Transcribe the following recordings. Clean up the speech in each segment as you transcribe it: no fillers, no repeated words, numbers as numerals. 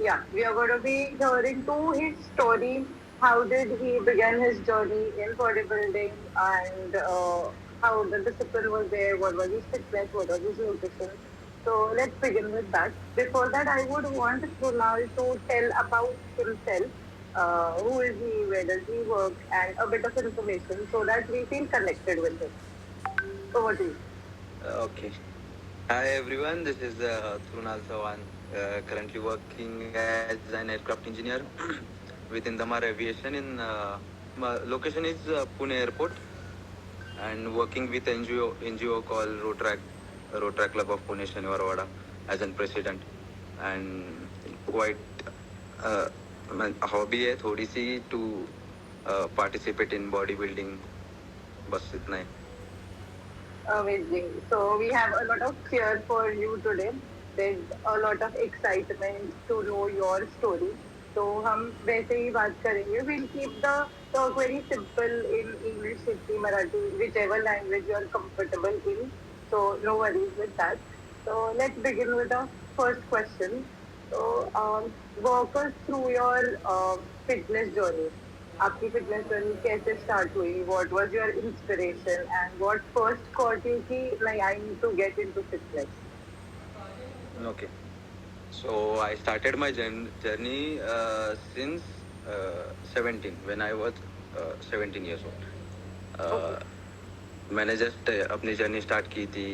yeah, we are going to be hearing to his story. How did he begin his journey in bodybuilding, and how the discipline was there? What was his fitness? What was his nutrition? So let's begin with that. Before that, I would want Kunal to tell about himself. Who is he? Where does he work? And a bit of information so that we feel connected with him. Over to you. Okay. Hi everyone, this is Trunal Sawan, currently working as an aircraft engineer with Indamar Aviation my location is Pune Airport, and working with NGO called Rotaract Club of Pune Shaniwarwada as an president. And quite uh, hobby है थोड़ी सी to participate in bodybuilding, बस इतना ही. Amazing. So we have a lot of cheer for you today. There's a lot of excitement to know your story. So हम वैसे ही बात करेंगे. We'll keep the talk very simple in English, Hindi, Marathi, whichever language you are comfortable in. So no worries with that. So let's begin with the first question. So walk us through your fitness journey. आपकी fitness journey कैसे start हुई? What was your inspiration and what first caught you कि like I need to get into fitness? Okay. So I started my journey since 17 when I was 17 years old. Okay. मैंने just अपनी journey start की थी.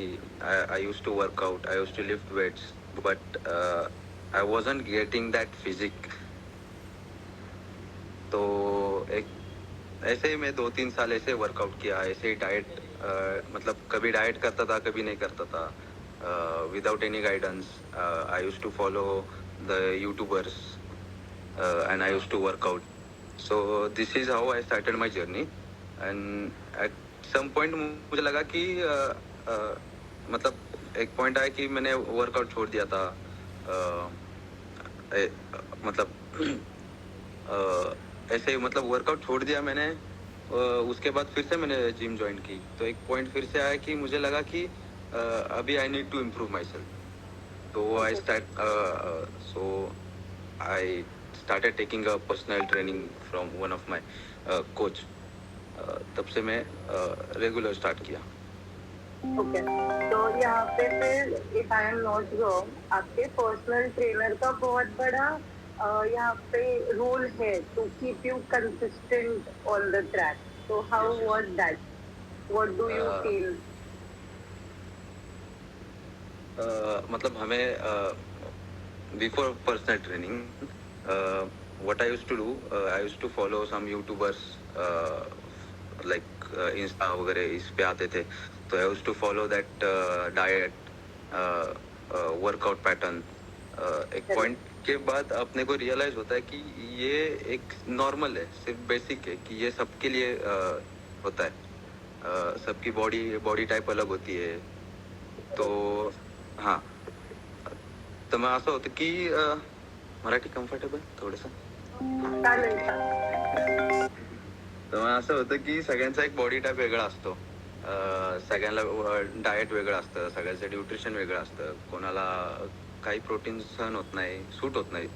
I use to work out, I use to lift weights, but I wasn't getting that physique. तो एक ऐसे ही मैं 2-3 साल ऐसे वर्कआउट किया, ऐसे ही डाइट, मतलब कभी डाइट करता था, कभी नहीं करता था, without any guidance. I used to follow the YouTubers, and I used to work out. So this is how I started my journey. And at some point मुझे लगा कि मतलब एक पॉइंट आया कि मैंने वर्कआउट छोड़ दिया था. मतलब ऐसे मतलब वर्कआउट छोड़ दिया मैंने. उसके बाद फिर से मैंने जिम ज्वाइन की, तो एक पॉइंट फिर से आया कि मुझे लगा कि अभी I need to improve my self. तो I started taking a personal training from one of my coach. तब से मैं रेगुलर स्टार्ट किया. ओके. तो यहाँ पे फिर if I am not wrong आपके पर्सनल ट्रेनर का बहुत बड़ा यहाँ पे रोल है to keep you consistent on the track. तो how was that? What do you feel? मतलब हमें before personal training what I used to do, I used to follow some YouTubers, like Insta वगैरह इस पे आते थे. तो I used to follow that diet, workout pattern. एक point के बाद अपने को रियलाइज होता है कि ये एक नॉर्मल है, सिर्फ बेसिक है, कि ये सबके लिए होता है. सबकी बॉडी टाइप अलग होती है. तो हां, तर मग असं होतं की मराठी कम्फर्टेबल थोडंसं. चालेल का? तर मग असं होतं की सगळ्यांचा एक बॉडी टाईप वेगळा असतो. सगळ्यांना डाएट वेगळं असतं, सगळ्यांचं न्यूट्रिशन वेगळं असतं. कोणाला काही प्रोटीन सहन होत नाही, सूट होत नाही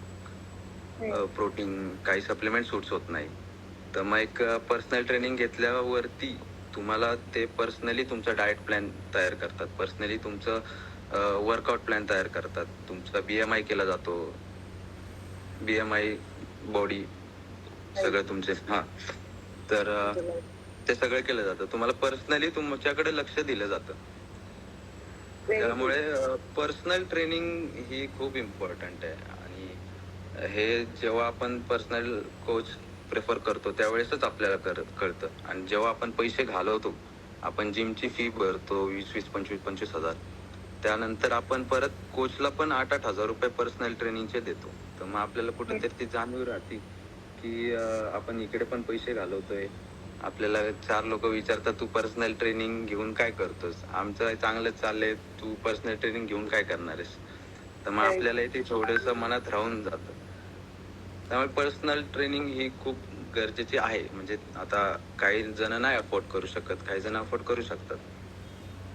प्रोटीन, काही सप्लिमेंट सूट्स होत नाही. तर मग एक पर्सनल ट्रेनिंग घेतल्यावरती तुम्हाला ते पर्सनली तुमचा डाएट प्लॅन तयार करतात, पर्सनली तुमचं वर्कआउट प्लॅन तयार करतात, तुमचा BMI केला जातो, BMI बॉडी सगळं तुमचे. हां, तर ते सगळं केलं जातं. तुम्हाला पर्सनली तुमच्याकडे लक्ष दिलं जातं. त्यामुळे पर्सनल ट्रेनिंग ही खूप इम्पॉर्टंट आहे. आणि हे जेव्हा आपण पर्सनल कोच प्रेफर करतो त्यावेळेसच आपल्याला कळतं. आणि जेव्हा आपण पैसे घालवतो, आपण जिमची फी भरतो 20-20, 25-25 हजार, त्यानंतर आपण परत कोचला पण 8-8 हजार रुपये पर्सनल ट्रेनिंगचे देतो. तर मग आपल्याला कुठेतरी ती जाणीव राहते की आपण इकडे पण पैसे घालवतोय. आपल्याला 4 लोक विचारतात, तू पर्सनल ट्रेनिंग घेऊन काय करतोस? आमचं चांगलंच चाललंय, तू पर्सनल ट्रेनिंग घेऊन काय करणार आहेस? तर मग आपल्याला ते थोडंसं मनात राहून जातं. त्यामुळे पर्सनल ट्रेनिंग ही खूप गरजेची आहे. म्हणजे आता काही जण नाही अफोर्ड करू शकत, काही जण अफोर्ड करू शकतात,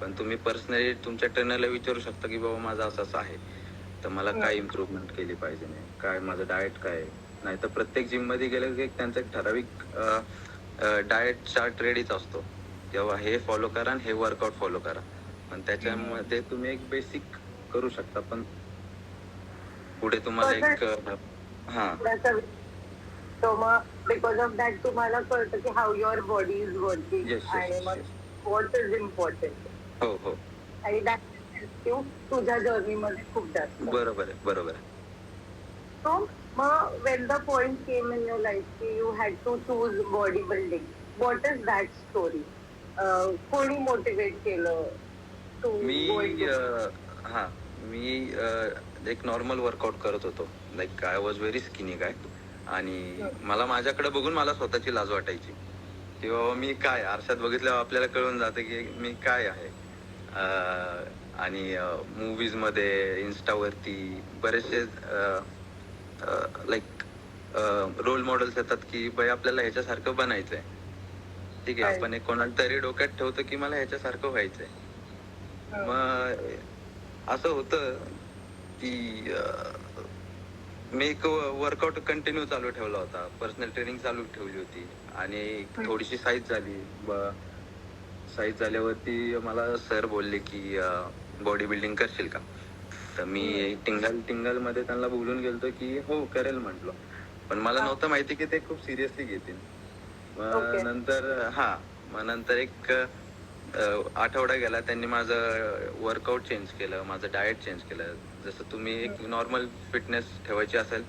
पण तुम्ही पर्सनली तुमच्या ट्रेनरला विचारू शकता की बाबा माझं असं असं आहे, तर मला काय इम्प्रूव्हमेंट केली पाहिजे, नाही काय माझं डाएट काय आहे. नाही तर प्रत्येक जिम मध्ये गेलं की त्यांचा एक ठराविक डाएट चार्ट रेडीच असतो, तेव्हा हे फॉलो करा आणि हे वर्कआउट फॉलो करा. पण त्याच्यामध्ये तुम्ही एक बेसिक करू शकता, पण पुढे तुम्हाला एक हा So मग बिकॉज ऑफ दॅट तुम्हाला कळतं की how your body is working yes yes आणि येस मग येस. व्हॉट इज इम्पॉर्टंट हो हो, आणि दॅट हेल्प यू तुझ्या जर्नीमध्ये खूप जास्त. बरोबर आहे बरोबर आहे. So when the point came in your life you had to choose bodybuilding, what is that story? कोणी मोटिवेट केलं to मी go into हा मी एक नॉर्मल वर्कआउट करत होतो. Like I was very skinny guy, आणि मला माझ्याकडे बघून मला स्वतःची लाज वाटायची की बाबा मी काय, आरशात बघितल्यावर आपल्याला कळून जातं की मी काय आहे. आणि मूवीज मध्ये, इन्स्टावरती बरेचसे लाईक रोल मॉडेल्स येतात की बाई आपल्याला ह्याच्यासारखं बनायचंय. ठीक आहे, आपण एक कोणाला तरी डोक्यात ठेवतो की मला ह्याच्यासारखं व्हायचंय. मग असं होतं की मी एक वर्कआउट कंटिन्यू चालू ठेवला होता, पर्सनल ट्रेनिंग चालू ठेवली होती, आणि थोडीशी साईज झाली. साईज झाल्यावरती मला सर बोलले की बॉडी बिल्डिंग करशील का. तर मी टिंगल मध्ये त्यांना बोलून गेलतो की हो करेल म्हटलं. पण मला नव्हतं माहिती की ते खूप सिरियसली घेतील. मग नंतर एक आठवडा गेला, त्यांनी माझं वर्कआउट चेंज केलं, माझं डाएट चेंज केलं. जसं तुम्ही एक नॉर्मल फिटनेस ठेवायची असेल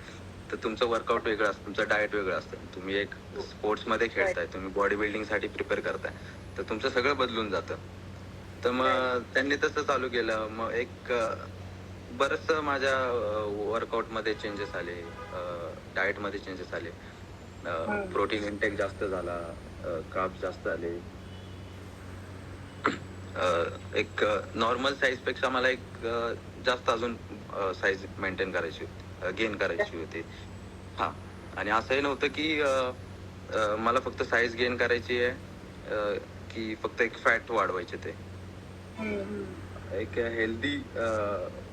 तर तुमचं वर्कआउट वेगळं असतं, तुमचं डाएट वेगळं असतं. तुम्ही एक स्पोर्ट्स मध्ये खेळताय, तुम्ही बॉडी बिल्डिंग साठी प्रिपेअर करताय, तर तुमचं सगळं बदलून जातं. तर मग त्यांनी तसं चालू केलं. मग एक बरंच माझ्या वर्कआउट मध्ये चेंजेस आले, डाएट मध्ये चेंजेस आले, प्रोटीन इंटेक जास्त झाला, कार्ब्स जास्त आले. एक नॉर्मल साईज पेक्षा मला एक जास्त अजून साईज मेंटेन करायची होती, गेन करायची होती. हा, आणि असंही नव्हतं की मला फक्त साईज गेन करायची आहे की फक्त एक फॅट वाढवायचे. ते एक हेल्दी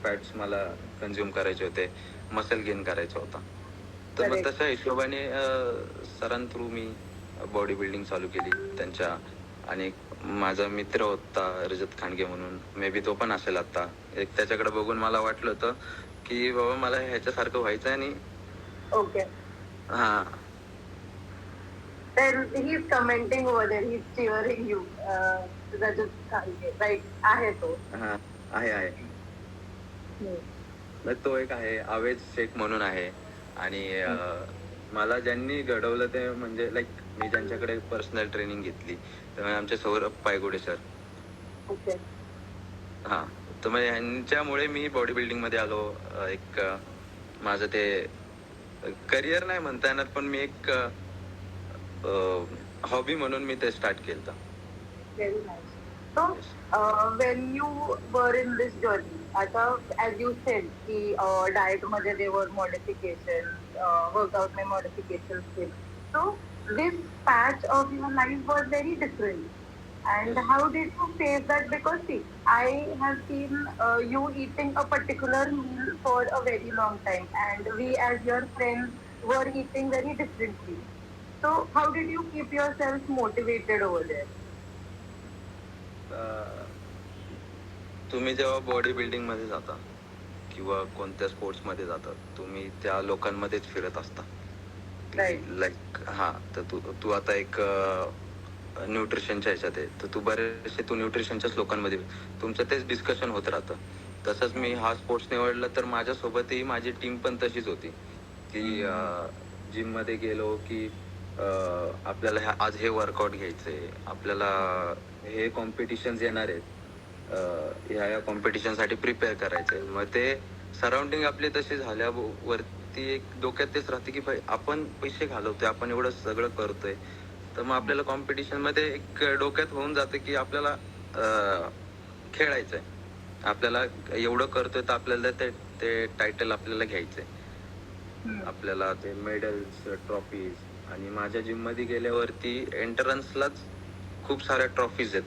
फॅट्स मला कन्झ्युम करायचे होते, मसल गेन करायचा होता. तर मग तशा हिशोबाने सरांथ्रू मी बॉडी बिल्डिंग चालू केली त्यांच्या. आणि माझा मित्र होता रजत खांडगे म्हणून, मे बी तो पण असेल आता. एक त्याच्याकडे बघून मला वाटलं होतं की बाबा मला ह्याच्यासारखं व्हायचं. आणि ओके, हा, then he's commenting over there, he's cheering you, Rajat Khange, right? आहे तो. हा, आहे. तो एक आहे, आवेश शेख म्हणून आहे. आणि मला ज्यांनी घडवलं ते म्हणजे लाईक मी ज्यांच्याकडे पर्सनल ट्रेनिंग घेतली, तर आमचे सौरभ पायगुडे सर. ओके. हा, तर मग यांच्यामुळे मी बॉडी बिल्डिंग मध्ये आलो. एक माझं ते करिअर नाही म्हणता येणार, पण मी एक हॉबी म्हणून मी ते स्टार्ट केलं. Very nice. So, when you were in this journey, आता as you said की diet मध्ये there were modifications, workout में modifications थे. So this patch of your life was very different. And how did you face that? Because see, I have seen you eating a particular meal for a very long time, and we as your friends were eating very differently. So how did you keep yourself motivated over there? तुम्ही जेव्हा body building मध्ये जाता किंवा कोणत्या sports मध्ये जाता, तुम्ही त्या लोकांमध्येच फिरत असता. लाईक हा, तर तू आता एक न्यूट्रिशनच्या ह्याच्यात आहे, तर तू न्यूट्रिशनच्याच लोकांमध्ये तुमचं तेच डिस्कशन होत राहतं. तसंच मी हा स्पोर्ट्स निवडला, तर माझ्यासोबतही माझी टीम पण तशीच होती की जिम मध्ये गेलो की आपल्याला आज हे वर्कआउट घ्यायचंय, आपल्याला हे कॉम्पिटिशन्स येणार आहेत, ह्या कॉम्पिटिशन साठी प्रिपेअर करायचंय. मग ते सराउंडिंग आपले तसे झाल्यावरती एक डोक्यात तेच राहते की आपण पैसे घालवतोय, आपण एवढं सगळं करतोय, तर मग आपल्याला कॉम्पिटिशन मध्ये एक डोक्यात होऊन जातं की आपल्याला खेळायचंय, आपल्याला एवढं करतोय तर आपल्याला ते टायटल आपल्याला घ्यायचंय, आपल्याला ते मेडल्स, ट्रॉफीज. आणि माझ्या जिम मध्ये गेल्यावरती एंट्रन्सलाच खूप साऱ्या ट्रॉफीज आहेत,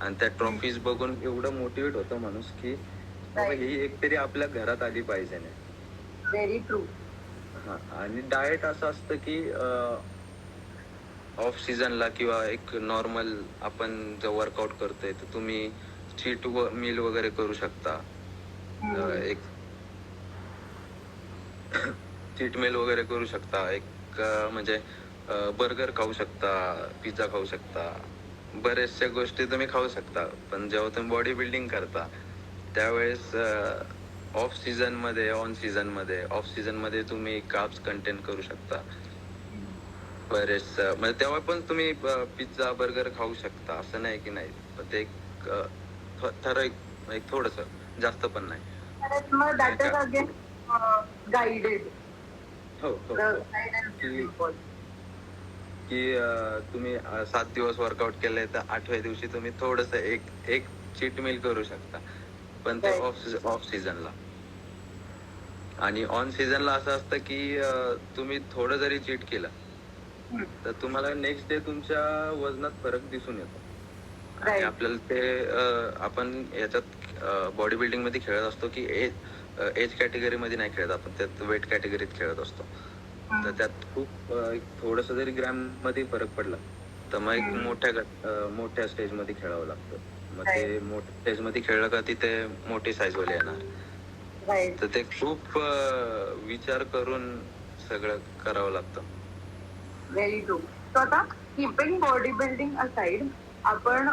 आणि त्या ट्रॉफीज बघून एवढं मोटिवेट होतं माणूस की बाबा Right. ही एक तरी आपल्या घरात आली पाहिजे नाही. Very true. हा आणि डाएट असं असतं की ऑफ सीझनला किंवा एक नॉर्मल आपण जर वर्कआउट करतोय तर तुम्ही चीट मील वगैरे करू शकता. एक चीट मील वगैरे करू शकता. एक म्हणजे बर्गर खाऊ शकता, पिझ्झा खाऊ शकता. बऱ्याचशा गोष्टी तुम्ही खाऊ शकता. पण जेव्हा तुम्ही बॉडी बिल्डिंग करता त्यावेळेस ऑफ सीझन मध्ये ऑफ सीझन मध्ये तुम्ही कार्ब्स कंटेन करू शकता. बरेच म्हणजे तेव्हा पण तुम्ही पिझ्झा बर्गर खाऊ शकता असं नाही की नाही. पण ते एक ठराविक एक थोडस जास्त पण नाही. मग नाही that is का? again guided. हो हो The हो guidance is की important. की तुम्ही 7 दिवस वर्कआउट केलंय तर 8व्या दिवशी तुम्ही थोडस एक एक चीट मील करू शकता. पण ते Right. ऑफ सीझनला. आणि ऑन सीझनला असं असतं की तुम्ही थोडं जरी चीट केलं Hmm. तर तुम्हाला नेक्स्ट डे तुमच्या वजनात फरक दिसून येतो. आणि Right. आपल्याला ते आपण याच्यात बॉडी बिल्डिंग मध्ये खेळत असतो की एज कॅटेगरी मध्ये नाही खेळत आपण, त्यात वेट कॅटेगरीत खेळत असतो. तर त्यात खूप एक थोडस जरी ग्रॅम मध्ये फरक पडला तर मग एक मोठ्या स्टेज मध्ये खेळावं लागतं. मग ते मोठ्या स्टेज मध्ये खेळलं का तिथे मोठी साईज वाले येणार. Right. तर ते खूप विचार करून सगळं करावं लागतं. Very true. So आता keeping bodybuilding aside, आपण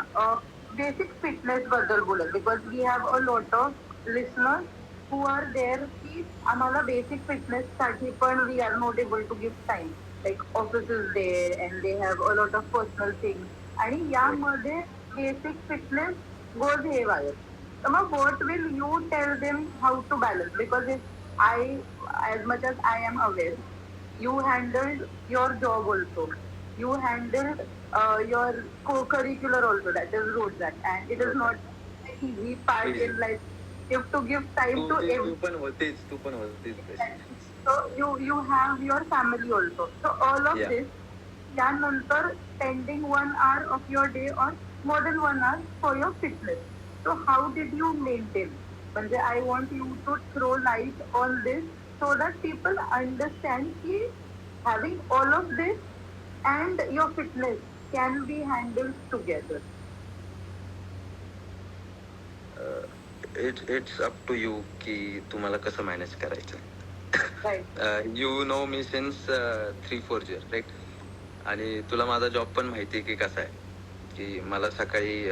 basic fitness बद्दल बोलत, because we have a lot of listeners who are there की आम्हाला basic fitness साठी पण we are not able to give time. Like office is there and they have a lot of personal things. आणि यामध्ये basic fitness goes haywire. So मग what will you tell them how to balance? Because if I, as much as I am aware, you handled your job also. You handled your co-curricular also, that is Roadmap. And it is not an easy part in life. You have to give time to Tu everyone. पण होतीच तशी. So you have your family also. So all of Yeah. this, त्यानंतर spending 1 hour of your day or more than 1 hour for your fitness. So how did you maintain? म्हणजे I want you to throw light on this so that people understand कि having all of this and your fitness can be handled together. It's up to you की तुम्हाला कसं manage करायचं. Right. You know me since 3-4 years right. आणि तुला माझा job पण माहिती आहे की कसा आहे. की मला सकाळी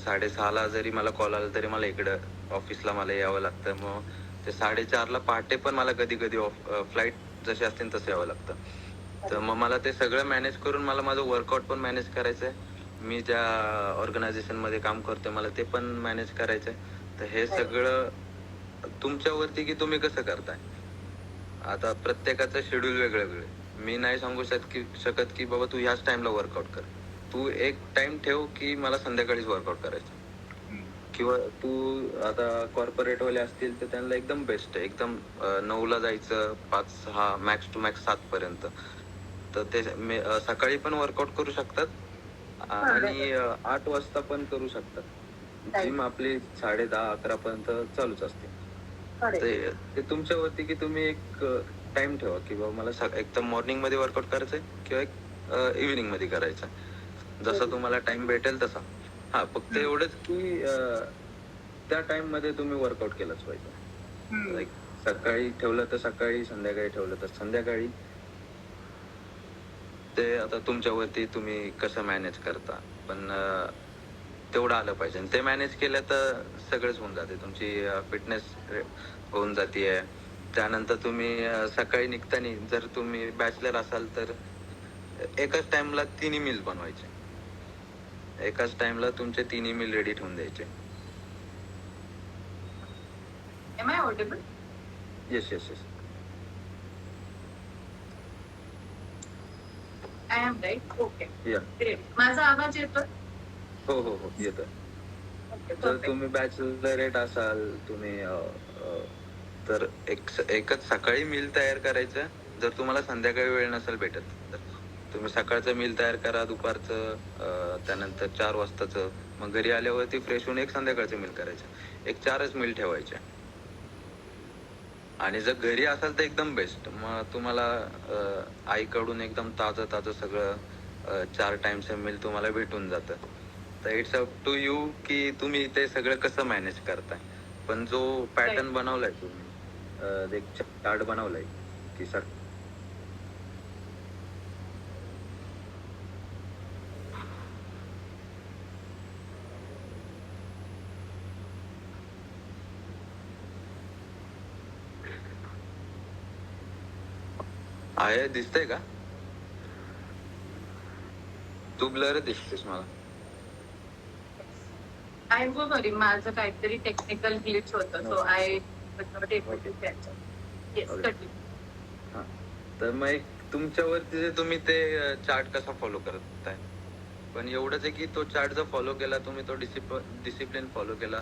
6:30ला जरी मला कॉल आला तरी मला इकडं ऑफिसला मला यावं लागतं. मग ते 4:30ला पहाटे पण मला कधी कधी फ्लाईट जसे असतील तसं यावं लागतं. तर मग मला ते सगळं मॅनेज करून मला माझं वर्कआउट पण मॅनेज करायचंय. मी ज्या ऑर्गनायझेशन मध्ये काम करतोय मला ते पण मॅनेज करायचंय. तर हे सगळं तुमच्यावरती की तुम्ही कसं करताय. आता प्रत्येकाचं शेड्यूल वेगळं. मी नाही सांगू शकत की बाबा तू ह्याच टाइमला वर्कआउट कर. तू एक टाइम ठेव की मला संध्याकाळीच वर्कआउट करायचं. किंवा तू आता कॉर्पोरेट वाले असतील तर त्यांना एकदम बेस्ट आहे. एकदम 9ला जायचं, 5-6 मॅक्स टू मॅक्स 7 पर्यंत. तर ते सकाळी पण वर्कआउट करू शकतात आणि 8 वाजता पण करू शकतात. जिम आपली 10:30-11 पर्यंत चालूच असते. ते तुमच्यावरती की तुम्ही एक टाइम ठेवा की बाबा मला एकदम मॉर्निंग मध्ये वर्कआउट करायचंय किंवा एक इव्हिनिंग मध्ये करायचं. जसा तुम्हाला टाइम भेटेल तसा. हा फक्त एवढंच की त्या टाइम मध्ये तुम्ही वर्कआउट केलंच पाहिजे. लाईक सकाळी ठेवलं तर सकाळी, संध्याकाळी ठेवलं तर संध्याकाळी. ते आता तुमच्यावरती तुम्ही कसं मॅनेज करता. पण तेवढं आलं पाहिजे. ते मॅनेज केलं तर सगळंच होऊन जाते. तुमची फिटनेस होऊन जातीये. त्यानंतर तुम्ही सकाळी निघताना जर तुम्ही बॅचलर असाल तर एकाच टाइमला 3 मील बनवायचे. एकाच टाइमला तुमचे 3 मील रेडी ठेवून द्यायचे. Am I audible? Yes. I am right. Okay. या. Great. माझा आवाज येतोय? हो येतोय. जर तुम्ही बॅचलरेट असाल तुम्ही तर एकच सकाळी मील तयार करायचं. जर तुम्हाला संध्याकाळी वेळ नसेल भेटत तर तुम्ही सकाळचं मील तयार करा, दुपारचं, त्यानंतर 4 वाजताचं. मग घरी आल्यावरती फ्रेश होऊन एक संध्याकाळचं मील करायचं. एक 4च मील ठेवायचे. आणि जर घरी असाल तर एकदम बेस्ट. मग तुम्हाला आईकडून एकदम ताजं ताजं सगळं 4 टाइमचं मील तुम्हाला भेटून जातं. तर इट्स अप टू यू की तुम्ही ते सगळं कसं मॅनेज करताय. पण जो पॅटर्न बनवलाय तुम्ही, एक चार्ट बनवलाय की आहे, दिसतंय का? तू ब्लर दिसतेस मला. आय एम सो सॉरी, माझं काहीतरी टेक्निकल ग्लिच होतं, so I not able to catch up. Yes, continue. हा, तर मग एक तुमच्यावरती जे तुम्ही ते चार्ट कसा फॉलो करताय. पण एवढंच आहे की तो चार्ट जर फॉलो केला तुम्ही, तो डिसिप्लिन फॉलो केला,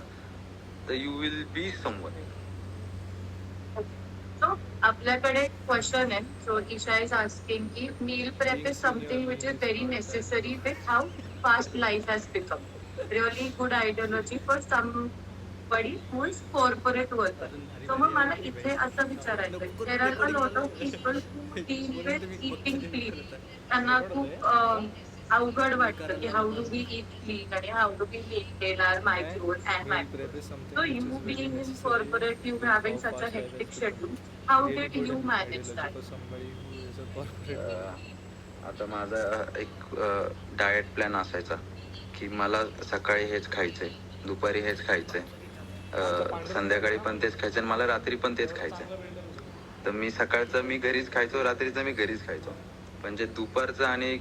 तर you will be someone. So आपल्याकडे क्वेश्चन आहे. सो ईशा इज आस्किंग की meal prep is something which is very necessary with how fast life has become. Really good ideology for somebody who is corporate worker. So मग मला इथे असं विचारायचं, there are a lot of people who deal with eating clean. त्यांना खूप अवघड वाटतं की how do we eat clean आणि how do we maintain our micros and micros. So you being in corporate, you having such a hectic schedule, how did you manage that? आता माझा एक diet plan असायचा की मला सकाळी हेच खायचंय, दुपारी हेच खायचंय, संध्याकाळी पण तेच खायचं आणि मला रात्री पण तेच खायचंय. तर मी सकाळचं मी घरीच खायचो, रात्रीचं मी घरीच खायचो. पण जे दुपारचं आणि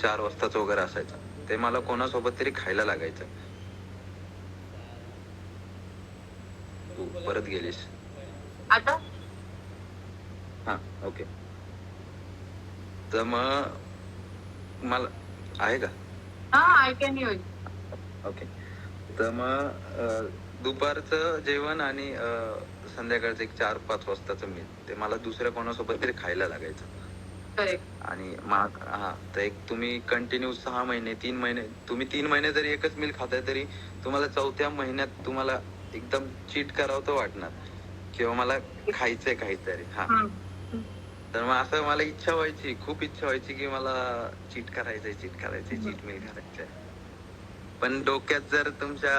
4 वाजताचं वगैरे असायचं ते मला कोणासोबत तरी खायला लागायचं. तू परत गेलीस. आता हा, ओके. तर मग मला आहे का? हा, I can hear you. Okay. तर मग दुपारचं जेवण आणि संध्याकाळचं एक 4-5 वाजताचं मील ते मला दुसऱ्या कोणासोबत तरी खायला लागायचं. करेक्ट. आणि मग तर एक तुम्ही कंटिन्यू 6 महिने 3 महिने, तुम्ही 3 महिने जरी एकच मील खाताय तरी तुम्हाला 4थ्या महिन्यात तुम्हाला एकदम चीट करावं तर वाटणार किंवा मला खायचंय काहीतरी. हा, तर मग असं मला इच्छा व्हायची, खूप इच्छा व्हायची की मला चीट करायचंय, चीट मील करायचंय. पण डोक्यात जर तुमच्या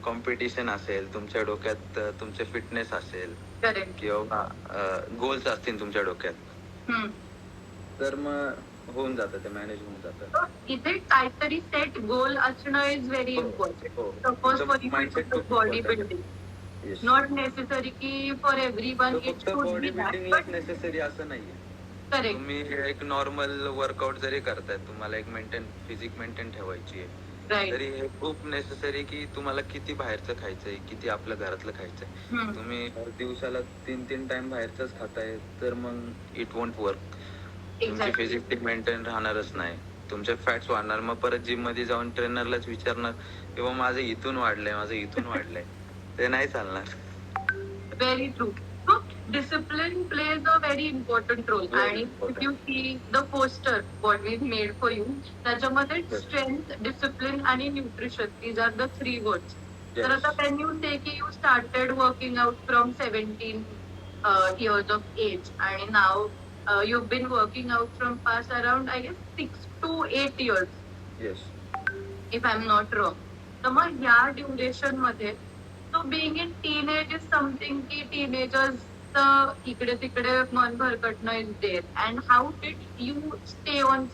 कॉम्पिटिशन असेल, तुमच्या डोक्यात तुमचे फिटनेस असेल किंवा गोल्स असतील तुमच्या डोक्यात, तर मग होऊन जातं, ते मॅनेज होऊन जातं. इथे काहीतरी सेट गोल असणं is very important. Suppose for body building, not necessary की फॉर एव्हरीवन इट फक्त शुड बॉडी बी दॅट, बिल्डिंगलाच नेसेसरी असं नाहीये. करेक्ट. तुम्ही एक नॉर्मल वर्कआउट जरी करताय, तुम्हाला एक फिजिक मेंटेन ठेवायची आहे, तरी हे खूप नेसेसरी की तुम्हाला किती बाहेरचं खायचंय, किती आपल्या घरातलं खायचंय. तुम्ही दिवसाला 3-3 टाइम बाहेरच खाताय तर मग इट वोंट वर्क. तुमची फिजिक मेंटेन राहणारच नाही, तुमचे फॅट्स वाढणार. मग परत जिम मध्ये जाऊन ट्रेनरलाच विचारणार किंवा माझं इथून वाढलंय, ते नाही चालणार. Very true. So discipline plays a very important role. आणि if you see the poster what we made for you, त्याच्यामध्ये strength, discipline आणि nutrition, these are the 3 words. तर आता when you say की you started working out from 17 years of age आणि now you've been working out from past around I guess 6 to 8 years. Yes. If I'm not wrong. तर मग ह्या duration मध्ये, so being in teenage is something की teenagers इकडे तिकडे मन भरकटणं is there, and how did you stay on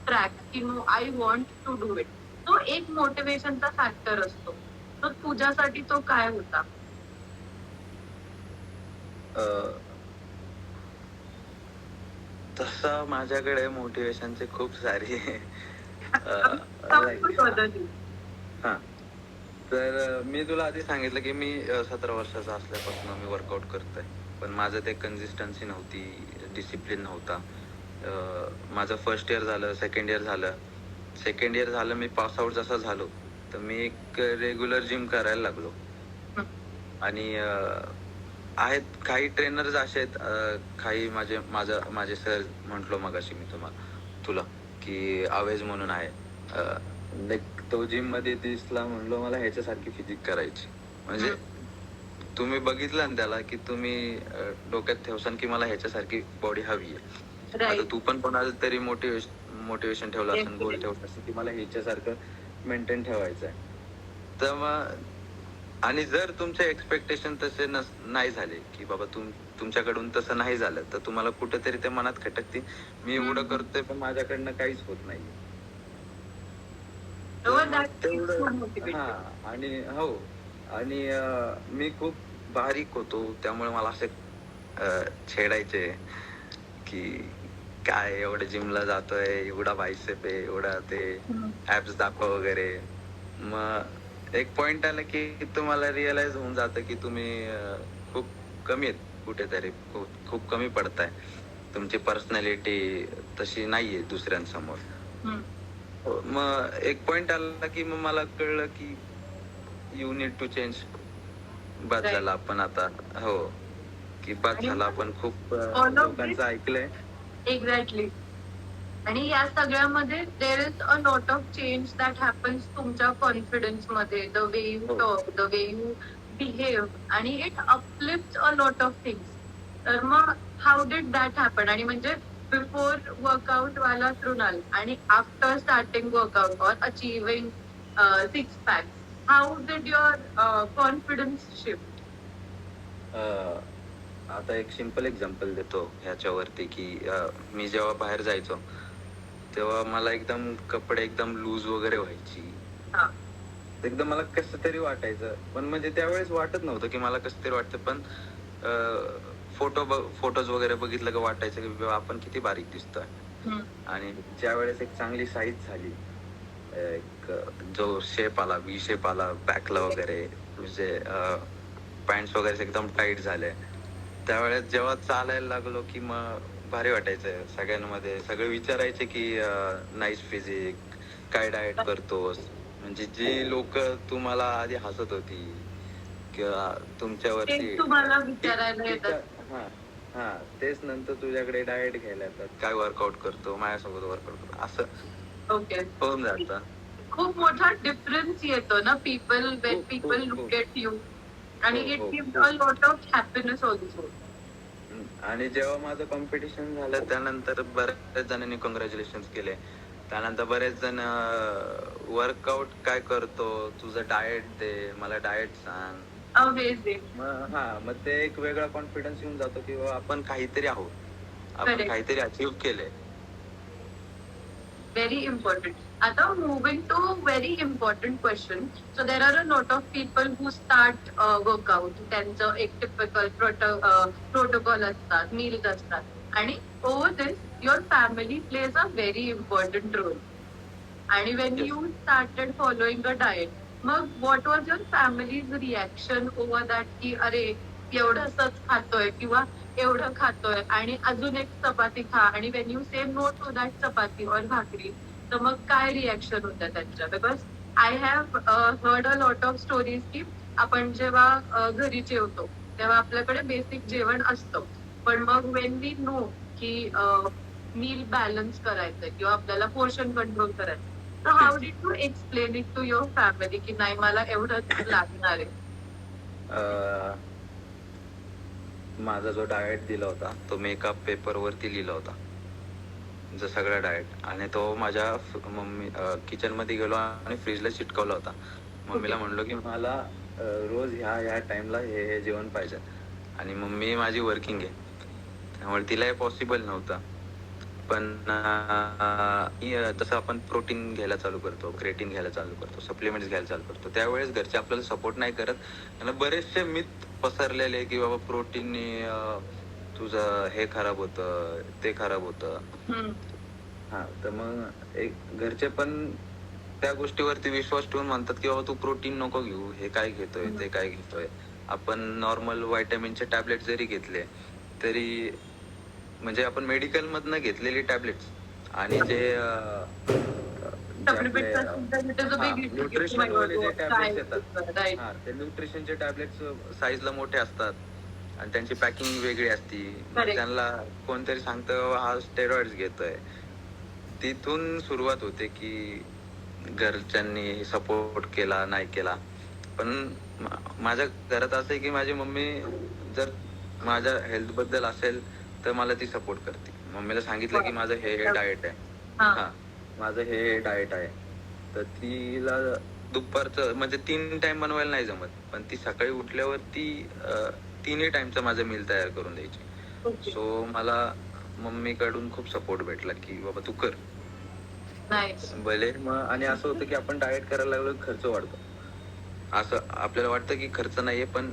track की no I want to do it. तो एक मोटिवेशनचा फॅक्टर असतो. तर तुझ्यासाठी तो काय होता? तसं माझ्याकडे मोटिवेशनचे खूप सारे हा, तर मी तुला आधी सांगितलं की मी 17 वर्षाचा असल्यापासून मी वर्कआउट करतोय. पण माझं ते कन्सिस्टन्सी नव्हती, डिसिप्लिन नव्हता. माझं फर्स्ट इयर झालं, सेकंड इयर झालं, मी पास आउट जसा झालो तर मी एक रेग्युलर जिम करायला लागलो. आणि आहेत काही ट्रेनर्स असे आहेत, काही माझे सर म्हटलो मगाशी मी तुला की आवेज म्हणून आहे, तो जिम मध्ये दिसला, म्हणलो मला ह्याच्यासारखी फिजिक करायची. म्हणजे तुम्ही बघितलं ना त्याला की तुम्ही डोक्यात ठेवसान की मला ह्याच्यासारखी बॉडी हवी आहे. आता राईट. तू पण कोणाला तरी मोटिवेशन ठेवलं असेल, गोल Definitely. ठेवलं असेल की मला ह्याच्यासारखं मेंटेन ठेवायचं आहे. तर मग आणि जर तुमचे एक्सपेक्टेशन तसे नाही झाले की बाबा तुमच्याकडून तसं नाही झालं तर तुम्हाला कुठेतरी ते मनात खटकते, मी एवढं करतोय पण माझ्याकडनं काहीच होत नाही. Oh, तर मग that is so तेवढं motivating. आणि हो आणि मी खूप बारीक होतो त्यामुळे मला असे छेडायचे की काय एवढं जिमला जातोय, एवढा बायसेप आहे, एवढा ते ऍप्स दाखव वगैरे. मग एक पॉइंट आला की तुम्हाला रिअलाइज होऊन जातं की तुम्ही खूप कमी आहेत कुठेतरी, खूप कमी पडताय. तुमची पर्सनॅलिटी तशी नाहीये दुसऱ्यांसमोर. मग एक पॉइंट आला की मग मला कळलं की यू नीड टू चेंज. बस Right. झाला आपण आता. हो की बस आणि झाला आपण खूप all of लोकांचं ऐकलंय. एक्झॅक्टली. आणि या सगळ्यामध्ये there is a lot of change that happens तुमच्या कॉन्फिडन्स मध्ये, द वे यू हो. Talk, the way you behave, आणि it uplift a lot of things. तर मग हाऊ डिड दॅट हॅपन? आणि म्हणजे बिफोर वर्कआउट वाला तृणाल आणि after starting workout or achieving 6 packs, how did your confidence shift? आता एक सिंपल एक्झाम्पल देतो ह्याच्यावरती की मी जेव्हा बाहेर जायचो तेव्हा मला एकदम कपडे एकदम लूज वगैरे व्हायची. हा. एकदम मला कसं तरी वाटायचं, पण म्हणजे त्यावेळेस वाटत नव्हतं की मला कसं तरी वाटतं, पण फोटोज वगैरे बघितलं की वाटायचं की बाबा आपण किती बारीक दिसतोय. आणि ज्या वेळेस एक चांगली साईज झाली, एक जो शेप आला, व्ही शेप आला बॅकला वगैरे, म्हणजे पॅन्ट्स वगैरे एकदम टाईट झाले, त्यावेळेस जेव्हा चालायला लागलो की मग भारी वाटायचं. सगळ्यांमध्ये सगळे विचारायचे की नाईस फिजिक, काय डाएट करतोस, म्हणजे जी लोक तुम्हाला आधी हसत होती किंवा ते तुमच्यावरती तुम्हाला विचारायला टीका, येतात. हा हा तेच नंतर तुझ्याकडे डाएट घ्यायला येतात, काय वर्कआउट करतो, माझ्यासोबत वर्कआउट करतो, असं ओके. होऊन जातं. खूप मोठा डिफरन्स येतो ना, पीपल वेन खूप पीपल खूप लुक खूप एट यू, आणि हो इट हो गिव्स खूप. अ लॉट ऑफ हॅपीनेस ऑल्सो. आणि जेव्हा माझं कॉम्पिटिशन झालं त्यानंतर बऱ्याच जणांनी कॉंग्रॅच्युलेशन केले. त्यानंतर बरेच जण वर्कआउट काय करतो, तुझं डाएट दे, मला डाएट सांग. अमेझिंग. मग ते एक वेगळा कॉन्फिडन्स येऊन जातो की बाबा आपण काहीतरी आहोत, आपण करेक्ट. काहीतरी अचीव्ह केलंय. Very important. आता moving to very important question. So there are a lot of people who start workout. त्यांचं एक typical protocol असतात, meals असतात. आणि over this, your family plays a very important role. आणि when Yes. you started following a diet, मग what was your family's reaction over that की अरे एवढंसच खातोय किंवा एवढं खातोय आणि अजून एक चपाती खा, आणि when you say no to that चपाती और भाकरी, तर मग काय रिॲक्शन होतं त्यांच्या? Because I have heard a lot of stories की आपण जेव्हा घरी जेवतो तेव्हा आपल्याकडे बेसिक जेवण असतं, पण मग वेन वी नो की मील बॅलन्स करायचंय किंवा आपल्याला पोर्शन कंट्रोल करायचं, तर how did you explain it to your family की नाही मला एवढंच लागणार आहे? माझा जो डाएट दिला होता तो मी एका पेपरवरती लिहिला होता, जो सगळा डाएट, आणि तो माझ्या मम्मी किचन मध्ये गेलो आणि फ्रीजला चिटकवला होता. मम्मीला म्हणलो की मला रोज ह्या टाइमला हे जेवण पाहिजे. आणि मम्मी माझी वर्किंग आहे त्यामुळे तिला हे पॉसिबल नव्हतं. पण जसं आपण प्रोटीन घ्यायला चालू करतो, क्रेटीन घ्यायला चालू करतो, सप्लिमेंट्स घ्यायला चालू करतो, त्यावेळेस घरचे आपल्याला सपोर्ट नाही करत. आणि बरेचसे मिथ पसरलेले की बाबा प्रोटीनने तुझं हे खराब होतं, ते खराब होतं. तर मग एक घरचे पण त्या गोष्टीवरती विश्वास ठेवून म्हणतात की बाबा तू प्रोटीन नको घेऊ, हे काय घेतोय, ते काय घेतोय. आपण नॉर्मल व्हायटॅमिनचे टॅबलेट जरी घेतले तरी, म्हणजे आपण मेडिकल मधनं घेतलेली टॅबलेट्स आणि जे आपले न्यूट्रिशन वाले जे टॅबलेट्स येतात, ते न्यूट्रिशनचे टॅबलेट्स साईजला मोठे असतात आणि त्यांची पॅकिंग वेगळी असती. मग त्यांना कोणतरी सांगतं हा स्टेरॉइड्स घेतोय. तिथून सुरुवात होते की घरच्यांनी सपोर्ट केला नाही केला, पण माझ्या घरात असं आहे की माझी मम्मी जर माझ्या हेल्थ बद्दल असेल तर मला ती सपोर्ट करते. मम्मीला सांगितलं की माझं हे डाएट आहे, हा. माझं हे डाएट आहे, तर तिला दुपारचं म्हणजे 3 टाइम बनवायला नाही जमत, पण ती सकाळी उठल्यावर ती तिन्ही टाइमचा माझा मील तयार करून द्यायची. ओके. सो मला मम्मीकडून खूप सपोर्ट भेटला की बाबा तू कर. नाईस. भले मग आणि असं होतं की आपण डाएट करायला लागलो की खर्च वाढतो. असं आपल्याला वाटतं की खर्च नाहीये, पण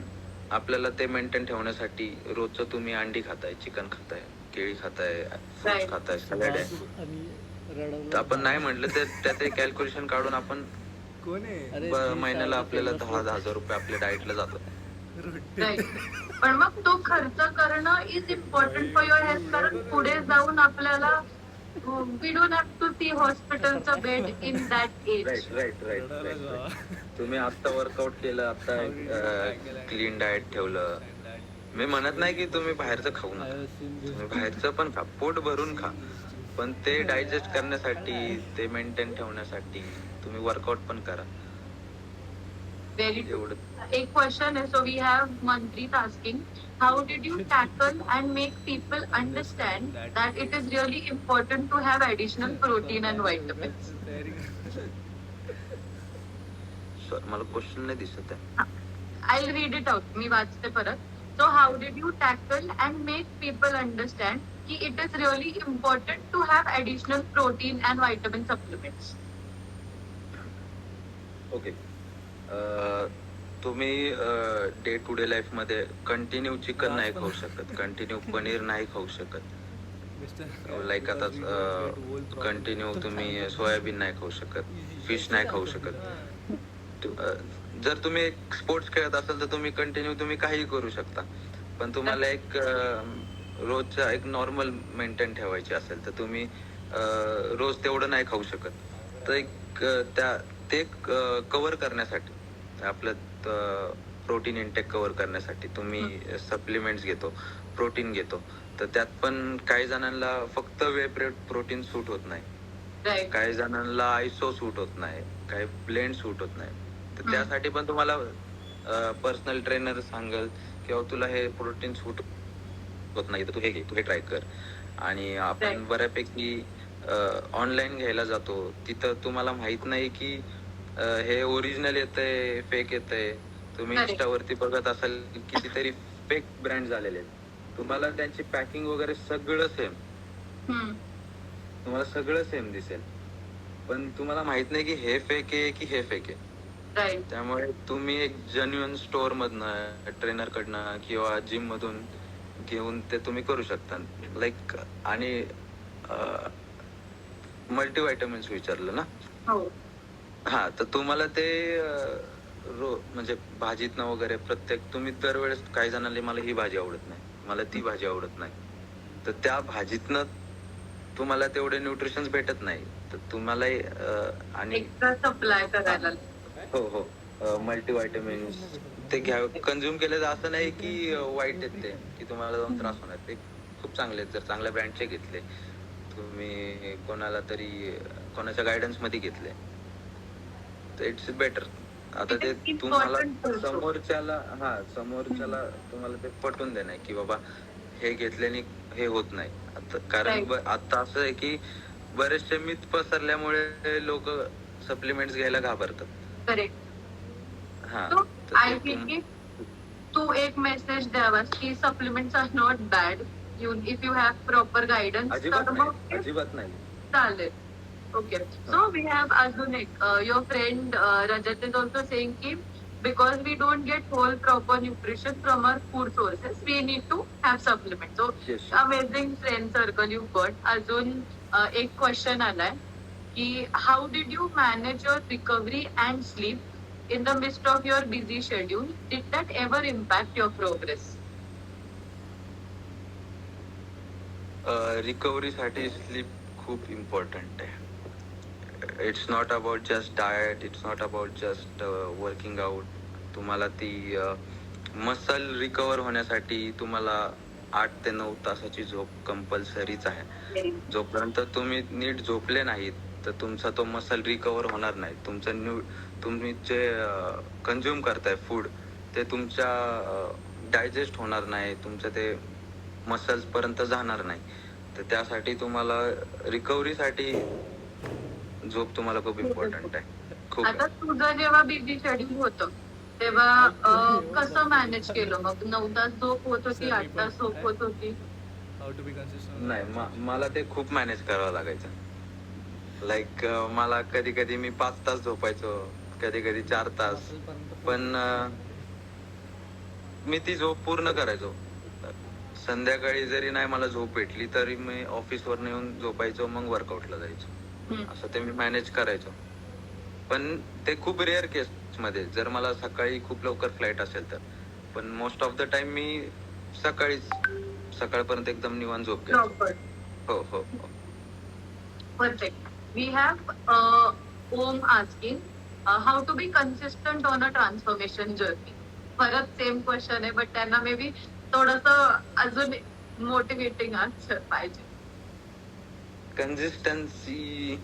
आपल्याला ते मेंटेन ठेवण्यासाठी रोजचं तुम्ही अंडी खाताय, चिकन खाताय, केळी खाताय, फ्रुट्स Right. खाताय, सॅलड आहे. आणि रडवलं तर आपण नाही म्हटलं तर त्यात कॅल्क्युलेशन काढून आपण कोण आहे? अरे महिन्याला आपल्याला 10,000 रुपये आपल्या डाएटला जातात. राईट. पण मग तो खर्च करणं is important for your health, कारण पुढे जाऊन आपल्याला we don't have to see हॉस्पिटलचा bed in that age. Right. तुम्ही आता वर्कआउट केलं, आता क्लीन डाएट ठेवलं. मी म्हणत नाही की तुम्ही बाहेरचं खाऊ नका, तुम्ही बाहेरचं पण खा, पोट भरून खा, पण ते डायजेस्ट करण्यासाठी, ते मेंटेन ठेवण्यासाठी तुम्ही वर्कआउट पण करा. Very true. एवढं. एक क्वेश्चन आहे, so we have Manpreet asking, how did you tackle and make people understand that it is really important to have additional protein and vitamins? Sir मला क्वेश्चन नाही दिसत आहे. I'll read it out. मी वाचते परत. So how did you tackle and make people understand कि it is really important to have additional protein and vitamin supplements? Okay. तुम्ही day to day life मध्ये continue chicken नाही खाऊ शकत, continue paneer नाही खाऊ शकत. लाईक आता कंटिन्यू तुम्ही सोयाबीन नाही खाऊ शकत, फिश नाही खाऊ शकत. जर तुम्ही एक स्पोर्ट्स खेळत असाल तर तुम्ही कंटिन्यू तुम्ही काही करू शकता, पण तुम्हाला एक रोजचा एक नॉर्मल मेंटेन ठेवायची असेल तर तुम्ही रोज तेवढं नाही खाऊ शकत. तर एक ते कव्हर करण्यासाठी आपलं प्रोटीन इंटेक कव्हर करण्यासाठी तुम्ही सप्लिमेंट्स घेतो, प्रोटीन घेतो. तर त्यात पण काही जणांना फक्त वे प्रोटीन सूट होत नाही, Right. काही जणांना आयसो सूट होत नाही, काही ब्लेंड सूट होत नाही. तर त्यासाठी पण तुम्हाला पर्सनल ट्रेनर सांगेल किंवा तुला हे प्रोटीन सूट होत नाही तर तू हे ट्राय कर. आणि आपण Right. बऱ्यापैकी ऑनलाईन घ्यायला जातो, तिथं तुम्हाला माहित नाही की हे ओरिजिनल येतंय, फेक येतंय. तुम्ही Correct. इंस्टावरती बघत असाल कितीतरी फेक ब्रँड झालेले आहेत. तुम्हाला त्यांची पॅकिंग वगैरे सगळं सेम, Hmm. तुम्हाला सगळं सेम दिसेल, पण तुम्हाला माहित नाही की हे फेक आहे की हे फेक आहे. Right. त्यामुळे तुम्ही एक जेन्युइन स्टोअर मधनं, ट्रेनर कडनं किंवा जिम मधून घेऊन ते तुम्ही करू शकता. लाईक आणि मल्टीव्हिटॅमिन्स विचारलं ना. हो. हा, तर तुम्हाला ते म्हणजे भाजीतनं वगैरे प्रत्येक तुम्ही दरवेळेस काही जणांना मला ही भाजी आवडत नाही, मला ती भाजी आवडत नाही, तर त्या भाजीतनं तुम्हाला तेवढे न्यूट्रिशन्स भेटत नाही. तर तुम्हाला आणि एक्स्ट्रा सप्लाय करायला. हो मल्टीव्हिटॅमिन्स ते कंझ्युम केलं तर असं नाही की वाईट आहेत ते, की तुम्हाला जाऊन त्रास होणार. ते खूप चांगले आहेत जर चांगल्या ब्रँडचे घेतले तुम्ही, कोणाच्या गायडन्स मध्ये घेतले तर इट्स बेटर. आता ते It is तुम्हाला important also. समोरच्याला तुम्हाला ते पटवून देणार की बाबा हे घेतल्याने हे होत नाही. कारण Right. आता असं आहे की बरेचसे मिथ पसरल्यामुळे लोक सप्लिमेंट्स घ्यायला घाबरतात. करेक्ट. हा, So तर I ते think की तू एक मेसेज द्यावास की supplements are not bad. If you have proper guidance तर मग ते अजिबात नाही. चालेल. Okay. So we have Azunik, your friend Rajat is also saying ki because we don't get whole proper nutrition from our food sources, we need to have supplements. So Yes. amazing friend circle you've got. अजून एक question आलाय की how did you manage your recovery and sleep in the midst of your busy schedule? Did that ever impact your progress? रिकव्हरीसाठी sleep खूप important आहे. It's not about just diet, it's not about just working out. तुम्हाला ती muscle recover होण्यासाठी तुम्हाला 8 ते 9 तासाची झोप कंपल्सरीच आहे. जोपर्यंत तुम्ही नीट झोपले नाहीत तर तुमचा तो मसल रिकवर होणार नाही. तुम्ही जे कन्झ्युम करताय फूड ते तुमच्या डायजेस्ट होणार नाही, तुमच्या ते मसल्स पर्यंत जाणार नाही. तर त्यासाठी तुम्हाला रिकव्हरीसाठी झोप तुम्हाला खूप इम्पॉर्टंट आहे. खूप आता तुझं जेव्हा बिझी शेड्यूल होतं तेव्हा कसं मॅनेज केलं मग? 9 तास झोप होत होती, 8 तास झोप होत होती? How to be consistent. नाही, मला ते खूप मॅनेज करावं लागायचं. लाईक मला कधी कधी मी 5 तास झोपायचो, कधी कधी 4 तास, पण मी ती झोप पूर्ण करायचो. संध्याकाळी जरी नाही मला झोप भेटली तरी मी ऑफिसवर येऊन झोपायचो, मग वर्कआउटला जायचो. असं ते मी मॅनेज करायचो. पण ते खूप रेअर केस मध्ये, जर मला सकाळी खूप लवकर फ्लाईट असेल तर. पण मोस्ट ऑफ द टाइम मी सकाळपर्यंत एकदम निवांत झोप घ्यायचो. Proper. हो हो हो. Perfect. We have Om asking how to be consistent on a transformation journey. परत सेम क्वेश्चन आहे, बट त्यांना मे बी थोडस अजून मोटिवेटिंग आन्सर पाहिजे. कन्सिस्टन्सी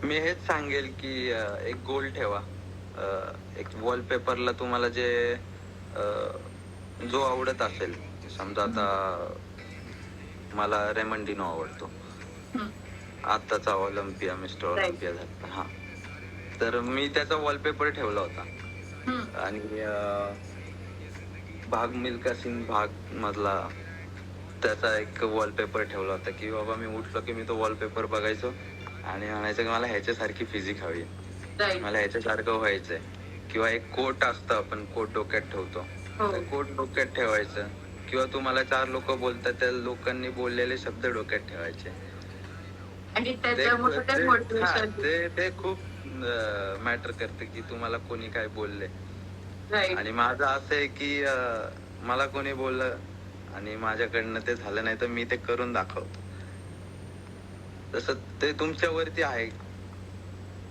मी हेच सांगेल की एक गोल ठेवा. एक वॉलपेपरला तुम्हाला जो आवडत असेल, समजा आता मला रेमंडिनो आवडतो, आताचा ऑलिम्पिया, मिस्टर ऑलिम्पिया झाला. हा, तर मी त्याचा वॉलपेपर ठेवला होता. आणि भाग मिल्खा सिंग भाग मधला त्याचा एक वॉलपेपर ठेवला होता की बाबा मी उठलो की मी तो वॉलपेपर बघायचो आणि म्हणायचं की मला ह्याच्यासारखी फिजिक हवी, मला ह्याच्यासारखं व्हायचंय. किंवा एक कोट असतं, आपण कोट डोक्यात ठेवतो, कोट डोक्यात ठेवायचं. किंवा तुम्हाला 4 लोक बोलतात, त्या लोकांनी बोललेले शब्द डोक्यात ठेवायचे. आणि त्याच्यामुळे ते मोटिवेशन ते खूप मॅटर करते की तुम्हाला कोणी काय बोलले. राईट. आणि माझं असं आहे की मला कोणी बोललं आणि माझ्याकडनं ते झालं नाही तर मी ते करून दाखवतो. तसं ते तुमच्यावरती आहे.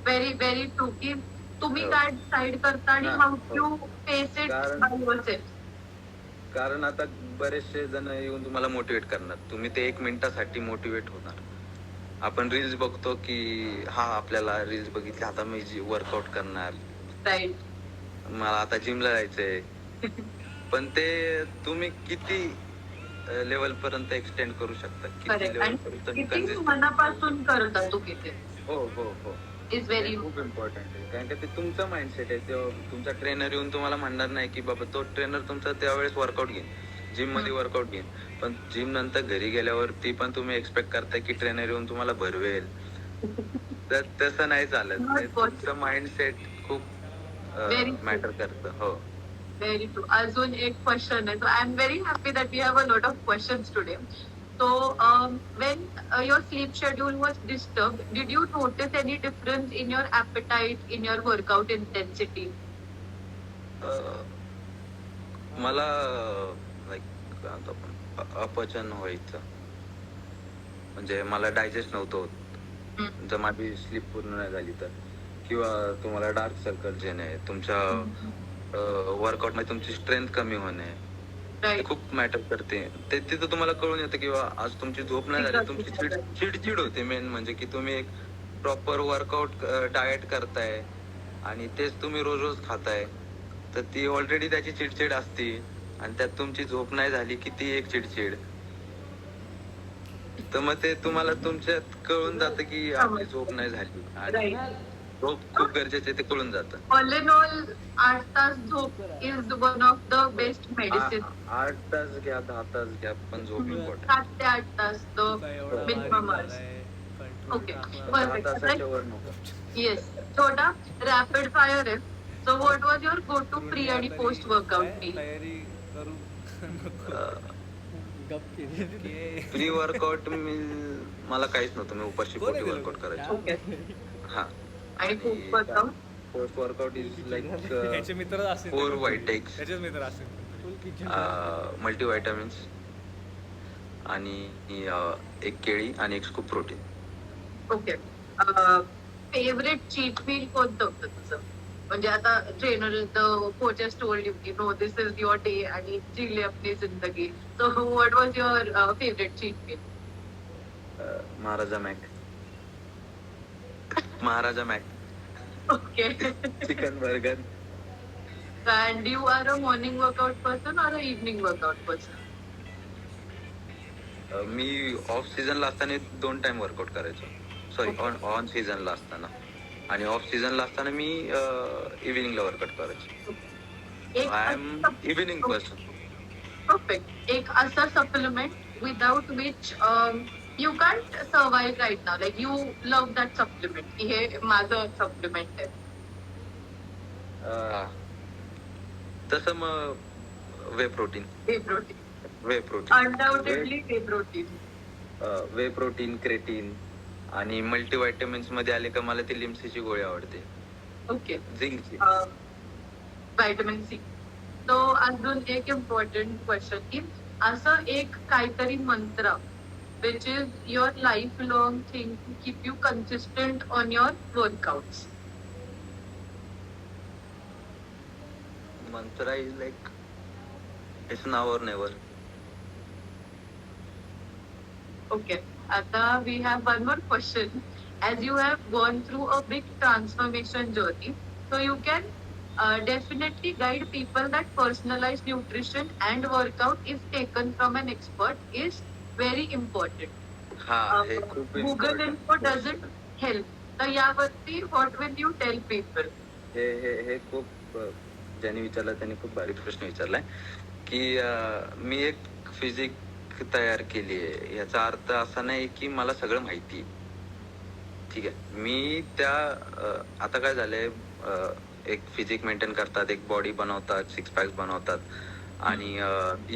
व्हेरी व्हेरी ट्रू की तुम्ही काय डिसाइड करता आणि how to face it by yourself. कारण आता बरेचसे जण येऊन तुम्हाला मोटिवेट करणार, तुम्ही ते 1 मिनिटासाठी मोटिवेट होणार. आपण रील्स बघतो की आपल्याला रील्स बघितली, आता मी वर्कआउट करणार, राईट, मला आता जिमला जायचंय. पण ते तुम्ही किती लेवल पर्यंत एक्सटेंड करू शकता, किती लेवल पर्यंत मनापासून करता तू किती. हो हो हो, इज व्हेरी खूप इम्पॉर्टंट आहे. कारण की ते तुमचं माइंडसेट आहे. तेव्हा तुमचा ट्रेनर येऊन तुम्हाला म्हणणार नाही की बाबा, तो ट्रेनर तुमचा त्यावेळेस वर्कआउट घेईन, जिम मध्ये वर्कआउट घेईन, पण जिम नंतर घरी गेल्यावरती पण तुम्ही एक्सपेक्ट करताय की ट्रेनर येऊन तुम्हाला भरवेल. तर तसं नाही चालत. तुमचं माइंडसेट खूप मॅटर करतं. हो, व्हेरी ट्रू. अजून एक क्वेश्चन आहे. So I am very happy that we have a lot of questions today. So, when your sleep schedule was disturbed, did you notice any difference in your appetite, in your workout intensity? मला like अपचन व्हायचं, म्हणजे मला digest नव्हतं होत जर माझी sleep पूर्ण नाही झाली तर. किंवा तुम्हाला डार्क सर्कल्स येणे, तुमच्या वर्कआउट मध्ये तुमची स्ट्रेंथ कमी होणे, खूप मॅटर करते. ते तिथं तुम्हाला कळून येतं की आज तुमची झोप नाही झाली, तुमची चिडचिड होते. मेन म्हणजे की तुम्ही एक प्रॉपर वर्कआउट डाएट करताय आणि तेच तुम्ही रोज रोज खाताय, तर ती ऑलरेडी त्याची चिडचिड असते. आणि त्यात तुमची झोप नाही झाली की ती एक चिडचिड. तर मग ते तुम्हाला तुमच्यात कळून जातं की आपली झोप नाही झाली आणि झोप खूप गरजेचे, ते कळून जातं. ऑल इन ऑल 8 तास झोप is one of the best medicine. 8 तास घ्या, 10 तास घ्या, पण झोप इम्पॉर्टंट. 7 ते 8 तास the minimum hours. Okay, perfect. Yes, छोटा रॅपिड फायर आहे. So what was your go to pre आणि post workout meal? Pre workout मला काहीच नव्हतं, मी उपाशी पोटी वर्कआउट करायचो. हा, आणि post workout? Post workout is like ह्याचे मित्र असतील, 4 white eggs, ह्याचेच मित्र असतील, मल्टीव्हिटॅमिन्स आणि एक केळी आणि एक scoop protein. Okay. Favourite cheat meal कोणतं होतं तुझं? म्हणजे आता ट्रेनर कोचेस टोल्ड यू की no this is your day आणि जिले अपनी जिंदगी. So what was your favourite cheat meal? Maharaja Mac. Maharaja Mac, Okay. Chicken burger. And you are a morning workout person or a evening workout person? मी off सीझनला असताना 2 time workout करायचो. Sorry, on सीझनला असताना. आणि ऑफ सीझनला असताना मी इव्हिनिंगला वर्कआउट करायचो. एक I am evening person. Perfect. एक असा supplement without which you can't survive right now. Like you love that supplement. की हे माझं supplement आहे. तसं मग whey protein. Whey protein. Whey protein. Undoubtedly whey protein. Whey protein, creatine आणि multivitamins मध्ये आले का मला ती लिम्सीची गोळी आवडते. Okay. झिंकची. Vitamin C. तो अजून एक इम्पॉर्टंट क्वेश्चन की असं एक काहीतरी मंत्र which is your life long thing to keep you consistent on your workouts. Mantra is like it's now or never. Okay. आता we have one more question. As you have gone through a big transformation journey, so you can definitely guide people that personalized nutrition and workout if taken from an expert is very important. हा, हे खूप Google important. info doesn't help. तर यावरती what will you tell people? हे हे हे खूप ज्यांनी विचारलं त्यांनी खूप बारीक प्रश्न विचारलाय की मी एक फिजिक तयार केली आहे. याचा अर्थ असा नाही की मला सगळं माहिती आहे. ठीक आहे, मी त्या आता काय झालंय, एक फिजिक मेंटेन करतात, एक बॉडी बनवतात, 6 पॅक्स बनवतात आणि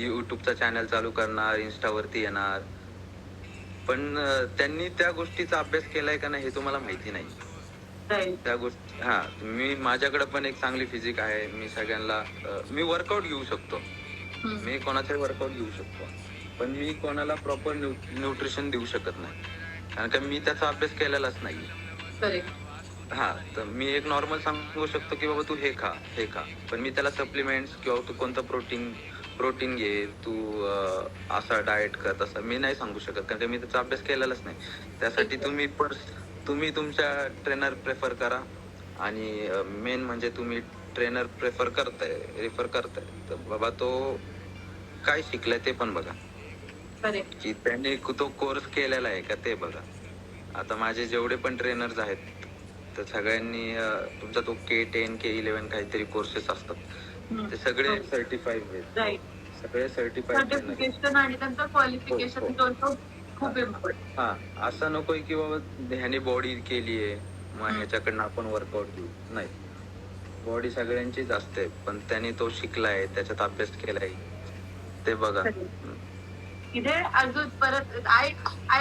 युट्यूबचा चॅनल चालू करणार, इन्स्टावरती येणार. पण त्यांनी त्या गोष्टीचा अभ्यास केलाय का नाही हे तुम्हाला माहिती नाही. Right. त्या गोष्टी मी माझ्याकडे पण एक चांगली फिजिक आहे. मी सगळ्यांना मी वर्कआउट घेऊ शकतो. मी कोणाचे वर्कआउट घेऊ शकतो, पण मी कोणाला प्रॉपर न्यूट्रिशन देऊ शकत नाही, कारण का मी त्याचा अभ्यास केलेलाच नाही. Correct. तर मी एक नॉर्मल सांगू शकतो की बाबा तू हे खा, हे खा, पण मी त्याला सप्लिमेंट्स किंवा तू कोणतं प्रोटीन घे, तू असा डाएट कर, तसं मी नाही सांगू शकत, कारण का मी त्याचा अभ्यास केलेलाच नाही. त्यासाठी तुम्ही तुमच्या ट्रेनर प्रेफर करा. आणि मेन म्हणजे तुम्ही ट्रेनर रेफर करताय तर बाबा तो काय शिकलाय ते पण बघा, Correct. की त्यांनी तो कोर्स केलेला आहे का ते बघा. आता माझे जेवढे पण ट्रेनर्स आहेत तर सगळ्यांनी तुमचा तो K10 K11 काहीतरी कोर्सेस असतात, ते सगळे सर्टिफाईड आहेत. Right. सगळे सर्टिफाईड. सर्टिफिकेशन आणि त्यांचं क्वालिफिकेशन हो. खूप इम्पॉर्टंट. असं नकोय की बाबा ह्याने बॉडी केलीये मग ह्याच्याकडनं आपण वर्कआउट घेऊ. नाही, बॉडी सगळ्यांचीच असते, पण त्यांनी तो शिकलाय, त्याच्यात अभ्यास केलाय ते बघा. इथे अजून परत I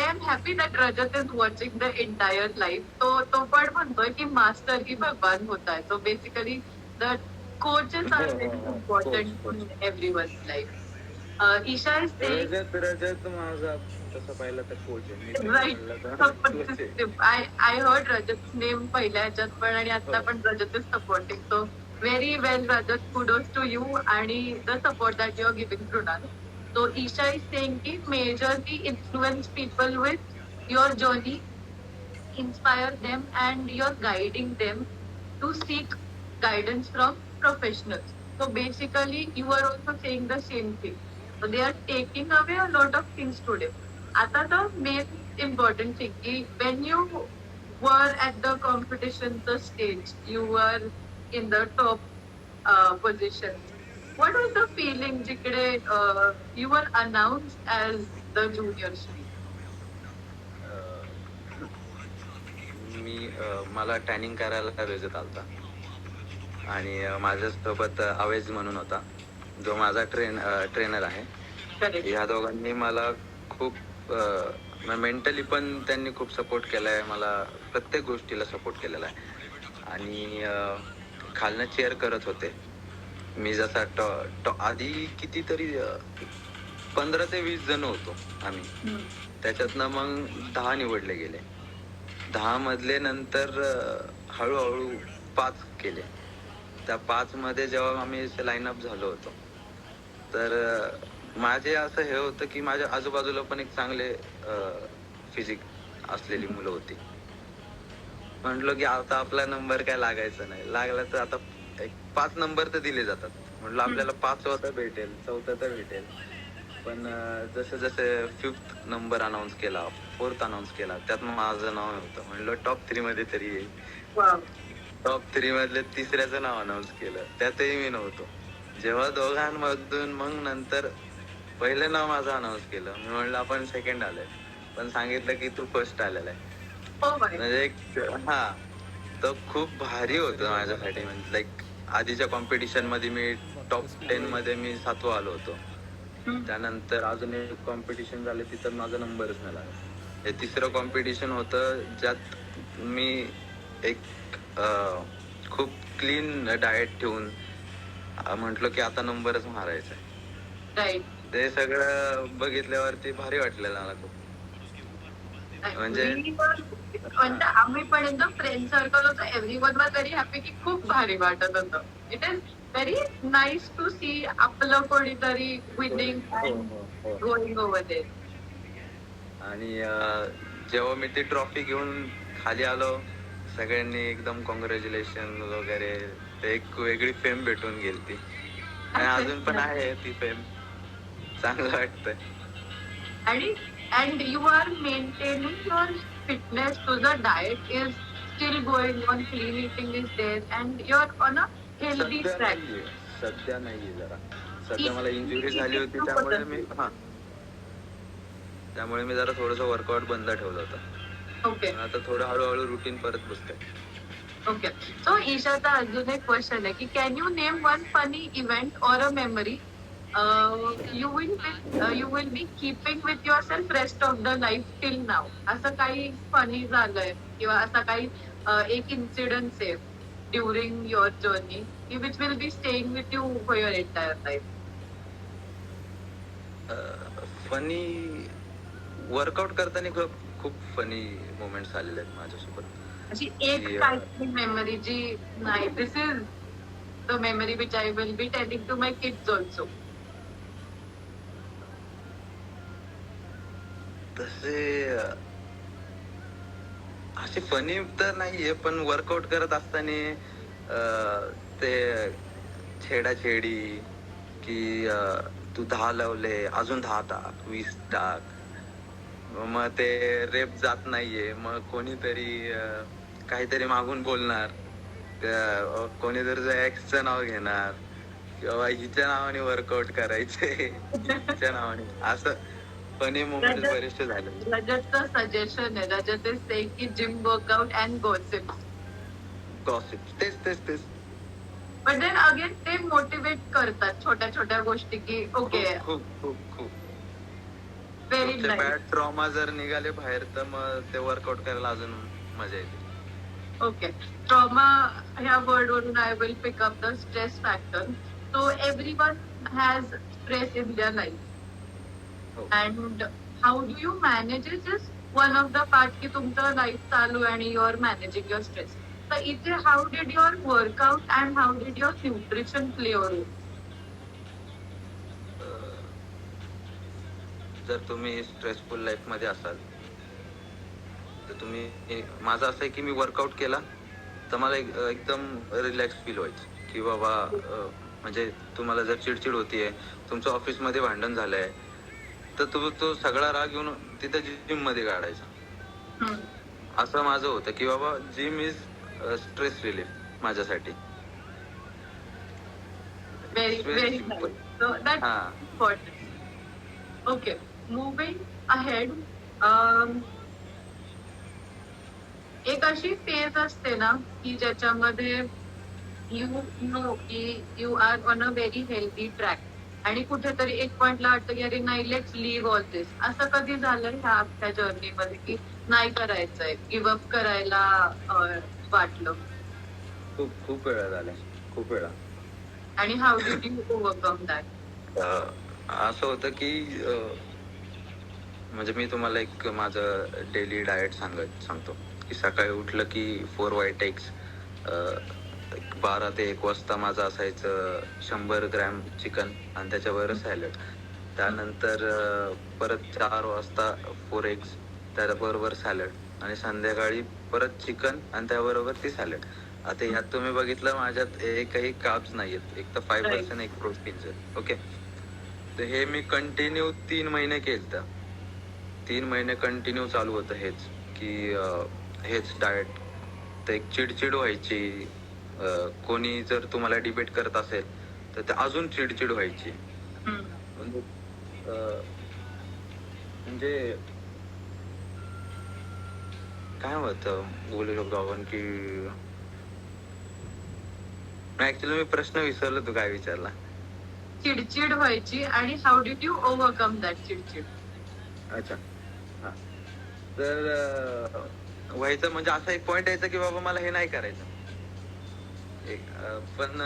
am happy that Rajat is watching the entire life. तो पण म्हणतोय की मास्टर की भगवान होता है. So basically the coaches are very important in everyone's life. Isha is saying Rajat माझा तसं पाहिलं तर कोच आहे. Right. I heard Rajat name पहिल्या ह्याच्यात पण आणि आता पण Rajat is supporting. So very well Rajat, kudos to you आणि the support that you R giving Krunal. So Isha is saying ki majorly influence people with your journey, inspire them and you're guiding them to seek guidance from professionals. So basically you are also saying the same thing. So they are taking away a lot of things today. Ata the main important thing ki when you were at the competition, the stage, you were in the top positions. What was the feeling जिकडे you were announced as the junior Shri? मला tanning करायला रजत आलता आणि माझ्यासोबत आवेज म्हणून होता, जो माझा ट्रेनर आहे. Correct. या दोघांनी मला खूप मेंटली पण त्यांनी खूप सपोर्ट केलाय, मला प्रत्येक गोष्टीला सपोर्ट केलेला आहे. आणि खालनं चेअर करत होते. मी जसा आधी कितीतरी 15 ते 20 जण होतो आम्ही, त्याच्यातनं मग 10 निवडले गेले. 10 मधले नंतर हळूहळू 5 केले. त्या 5 मध्ये जेव्हा आम्ही लाईनअप झालो होतो तर माझे असं हे होतं की माझ्या आजूबाजूला पण एक चांगले फिजिक असलेली मुलं होती. म्हटलो की आता आपला नंबर काय लागायचा नाही, लागला तर आता एक 5 नंबर तर दिले जातात. म्हटलं आपल्याला 5 तर भेटेल, 4था तर भेटेल. पण जसं जसं 5th नंबर अनाऊन्स केला, 4th अनाऊन्स केला, त्यात माझं नाव नव्हतं. म्हणलं टॉप 3 मध्ये तरी येईल. वाव. टॉप 3 मधले तिसऱ्याचं नाव अनाऊन्स केलं, त्यातही मी नव्हतो. जेव्हा दोघांमधून मग नंतर पहिलं नाव माझं अनाऊन्स केलं, मी म्हणलं आपण सेकंड आलोय, पण सांगितलं की तू फर्स्ट आलेला आहे. हो बाय. म्हणजे एक तर खूप भारी होतं माझ्यासाठी. म्हणजे लाईक आधीच्या कॉम्पिटिशन मध्ये मी टॉप 10 मध्ये मी 7वा आलो होतो. त्यानंतर अजून एक कॉम्पिटिशन झाले, तिथं माझा नंबरच नाही लागला. हे तिसरं कॉम्पिटिशन होतं ज्यात मी एक खूप क्लीन डाएट ठेवून म्हटलं की आता नंबरच मारायचा आहे. राईट. ते सगळं बघितल्यावरती भारी वाटलेलं मला खूप. म्हणजे म्हणजे आम्ही पण एकदम फ्रेंड सर्कल होतो, एव्हरीवन वॉज व्हेरी हॅपी की खूप भारी वाटत होतं. It is very nice to see आपलं कोणीतरी winning and going over there. आणि जेव्हा मी ती ट्रॉफी घेऊन खाली आलो, सगळ्यांनी एकदम कॉंग्रॅच्युलेशन वगैरे, ते एक वेगळी फेम भेटून गेली ती. आणि अजून पण आहे ती फेम. चांगलं वाटतंय. आणि and you are maintaining your fitness, तुझं diet is still going on, clean eating is there and you're on a healthy सध्या track. नाहीये, सध्या नाहीये जरा. सध्या Eating मला इंजुरी झाली होती, too त्यामुळे potential. त्यामुळे मी जरा थोडंसं वर्कआउट बंद ठेवलं होतं. Okay. पण आता थोडं हळूहळू रुटीन परत बसतंय. Okay. So ईशाचा अजून एक क्वेश्चन आहे की can you name one funny event और अ memory you will be keeping with yourself rest of the life till now? असं काही फनी झालंय किंवा असा काही एक इन्सिडेंट आहे during your journey which will be staying with you for your entire life? Funny workout करताना खूप खूप फनी मोमेंट्स आलेले आहेत माझ्यासोबत. अशी एक काहीतरी मेमरी जी नाही, this is the memory which I will be telling to my kids also. तसे असे फनी तर नाहीये, पण वर्कआउट करत असताना ते छेडाछेडी की तू 10 लावले, अजून 10 टाक, 20 टाक. मग ते रेप जात नाहीये, मग कोणीतरी काहीतरी मागून बोलणार, कोणीतरी एक्सचं नाव घेणार किंवा हिच्या नावाने वर्कआउट करायचे, हिच्या नावाने, असं फनी मोमेंट बरेचसे झाले. रजतचं सजेशन आहे, रजत इज सेइंग की gym workout and gossip. Gossip, तेच. बट देन अगेन ते मोटिवेट करतात छोट्या छोट्या गोष्टी की ओके खूप व्हेरी नाईस. बॅड ट्रॉमा जर निघाले बाहेर, तर मग ते वर्कआउट करायला अजून मजा येते. ओके, ट्रॉमा ह्या वर्ड वरून I will pick up the stress factor. So everyone has stress in their life and how do you manage it is one of the part की तुमचं लाईफ चालू आहे आणि you are managing your stress. तर इथे how did your workout and how did your nutrition play a role? जर तुम्ही stressful life मध्ये असाल तर तुम्ही, माझं असं आहे की मी वर्कआउट केला तर मला एकदम रिलॅक्स फील व्हायचं की बाबा म्हणजे तुम्हाला जर चिडचिड होतीये, तुमचं ऑफिस मध्ये भांडण झालंय, तर तो सगळा राग येऊन तिथं जिम मध्ये काढायचा. असं माझं होतं की बाबा जिम इज स्ट्रेस रिलीफ माझ्यासाठी. Very nice. So that's important. Okay, moving ahead. एक अशी फेज असते ना की ज्याच्यामध्ये यू नो की you are on a very healthy track आणि कुठेतरी एक पॉइंटला वाटतं की अरे नाही, लेट्स लिव्ह ऑल दिस. असं कधी झालं ह्या आपल्या जर्नीमध्ये की नाही करायचंय, गिव्ह अप करायला वाटलं? खूप वेळा झाल्या, खूप वेळा. आणि how did you overcome that? असं होतं की म्हणजे मी तुम्हाला एक माझं डेली डाएट सांगतो की सकाळी उठलं की 4 white eggs, 12 ते 1 वाजता माझं असायचं 100 ग्रॅम चिकन आणि त्याच्यावर सॅलड. त्यानंतर परत 4 वाजता 4 eggs, त्याबरोबर सॅलड, आणि संध्याकाळी परत चिकन आणि त्याबरोबर ती सॅलड. आता ह्यात तुम्ही बघितलं माझ्यात एकही कार्ब्स नाहीयेत, एक तर Right. 5% एक प्रोटीनचं. ओके, तर हे मी कंटिन्यू 3 महिने केलं. 3 महिने कंटिन्यू चालू होतं हेच, की हेच डाएट. तर एक चिडचिड व्हायची. कोणी जर तुम्हाला डिबेट करत असेल तर ते अजून चिडचिड व्हायची. हम्म. म्हणजे म्हणजे काय होतं बोलू शकतो आपण, की ऍक्च्युली मी प्रश्न विसरलो, तू काय विचारला. चिडचिड व्हायची आणि how did you overcome that चिडचिड? अच्छा, हा. तर व्हायचं म्हणजे असा एक पॉइंट यायचा की बाबा मला हे नाही करायचं. पण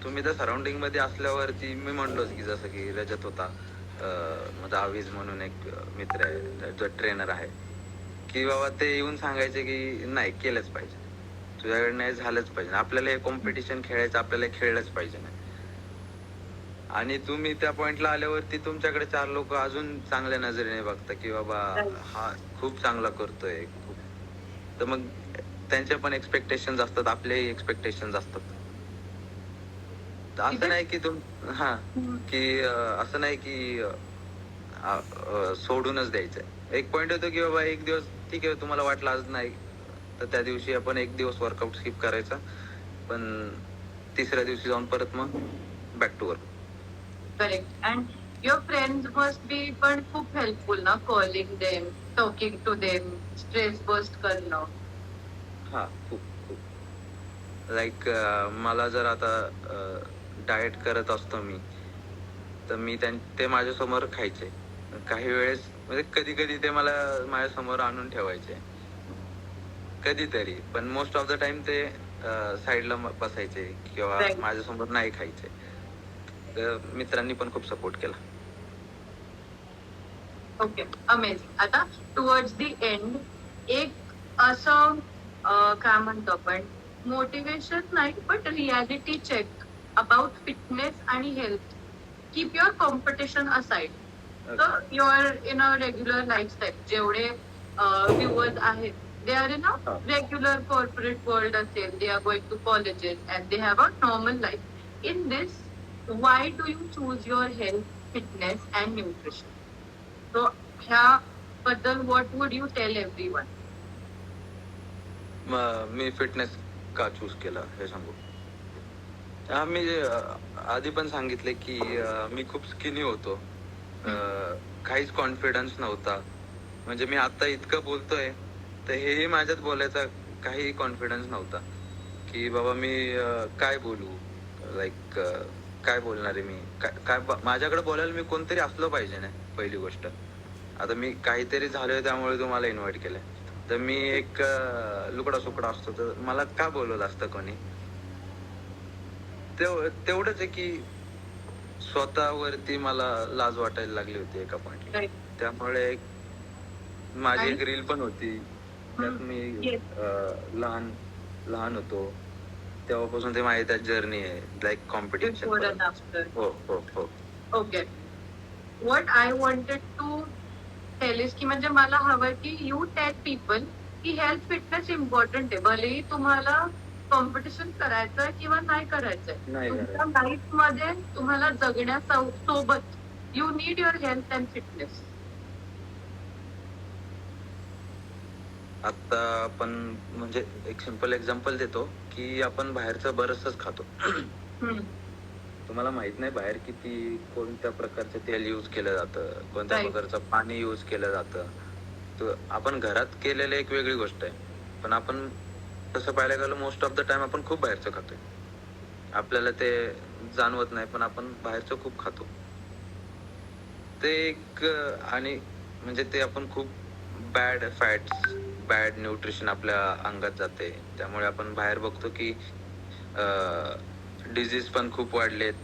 तुम्ही त्या सराउंडिंग मध्ये असल्यावरती मी म्हणलोच की जसं की रजत होता, माझा आविज म्हणून एक मित्र आहे जो ट्रेनर आहे, की बाबा ते येऊन सांगायचे की नाही केलंच पाहिजे, तुझ्याकडे नाही झालंच पाहिजे, आपल्याला हे कॉम्पिटिशन खेळायचं, आपल्याला हे खेळलंच पाहिजे. नाही, आणि तुम्ही त्या पॉइंटला आल्यावरती तुमच्याकडे 4 लोक अजून चांगल्या नजरेने बघता की बाबा हा खूप चांगला करतोय खूप. तर मग त्यांचे पण एक्सपेक्टेशन असतात, आपलेही एक्सपेक्टेशन असतात. तर असं नाही की हा, की असं नाही की सोडूनच द्यायचंय. एक पॉइंट होतो की बाबा एक दिवस ठीक आहे, तुम्हाला वाटलं आज नाही, तर त्या दिवशी आपण एक दिवस वर्कआउट स्किप करायचा, पण तिसऱ्या दिवशी जाऊन परत मग back to work. Correct. And your friends must be पण खूप हेल्पफुल ना, calling them, talking to them, stress bust करणं. हा, खूप खूप. लाईक मला जर आता डाएट करत असतो मी, तर मी ते माझ्यासमोर खायचे. काही वेळेस म्हणजे कधी कधी ते मला माझ्यासमोर आणून ठेवायचे कधीतरी, पण मोस्ट ऑफ द टाइम ते साईडला बसायचे किंवा Right. माझ्यासमोर नाही खायचे. तर मित्रांनी पण खूप सपोर्ट केला. Okay, amazing. आता टुवर्ड्स द एंड एक असं काय म्हणतो आपण, मोटिवेशन नाही but reality check about fitness आणि health. Keep your competition aside. तर your in a regular lifestyle जेवढे व्ह्युअर्स आहेत, they are in a regular corporate world असेल, they are going to colleges and they have a normal life. In this, why do you choose your health, fitness and nutrition? So ह्याबद्दल what would you tell everyone? Me fitness का choose केला हे सांगू. मी आधी पण सांगितले की मी खूप स्किनी होतो. काहीच कॉन्फिडन्स नव्हता. म्हणजे मी आता इतकं बोलतोय तर हेही माझ्यात बोलायचा काही कॉन्फिडन्स नव्हता, की बाबा मी काय बोलू, लाईक काय बोलणार आहे मी, काय माझ्याकडे बोलायला मी कोणतरी असलं पाहिजे ना, पहिली गोष्ट. आता मी काहीतरी झालोय त्यामुळे तुम्हाला इन्व्हाइट केलंय, तर मी एक लुकडा सुकडा असतो तर मला का बोलवलं असतं कोणी. तेवढंच आहे की स्वतःवरती मला लाज वाटायला लागली होती एका पॉइंटला. Right. त्यामुळे माझी आणि एक रील पण होती, त्यात मी Yes. लहान लहान होतो तेव्हापासून ते माझी त्यात जर्नी आहे, like competition. Before and after. हो हो हो. Okay. What I wanted to tell is की म्हणजे मला हवं की you tell people की हेल्थ फिटनेस इम्पॉर्टंट आहे. भलेही तुम्हाला कॉम्पिटिशन करायचंय किंवा नाही करायचंय, नाही तुमच्या लाईफ मध्ये तुम्हाला जगण्यासोबत you need your health and fitness. आता आपण म्हणजे एक सिंपल एक्झाम्पल देतो की आपण बाहेरचं बरंचसं खातो. तुम्हाला माहित नाही बाहेर किती कोणत्या प्रकारचं तेल यूज केलं जातं, कोणत्या Right. प्रकारचं पाणी यूज केलं जातं. तर आपण घरात केलेलं एक वेगळी गोष्ट आहे, पण आपण तसं पाहायला गेलं मोस्ट ऑफ द टाइम आपण खूप बाहेरचं खातोय. आपल्याला ते जाणवत नाही, पण आपण बाहेरचं खूप खातो. ते एक आणि म्हणजे ते आपण खूप बॅड फॅट्स, बॅड न्यूट्रिशन आपल्या अंगात जाते. त्यामुळे आपण बाहेर बघतो की डिझीज पण खूप वाढलेत.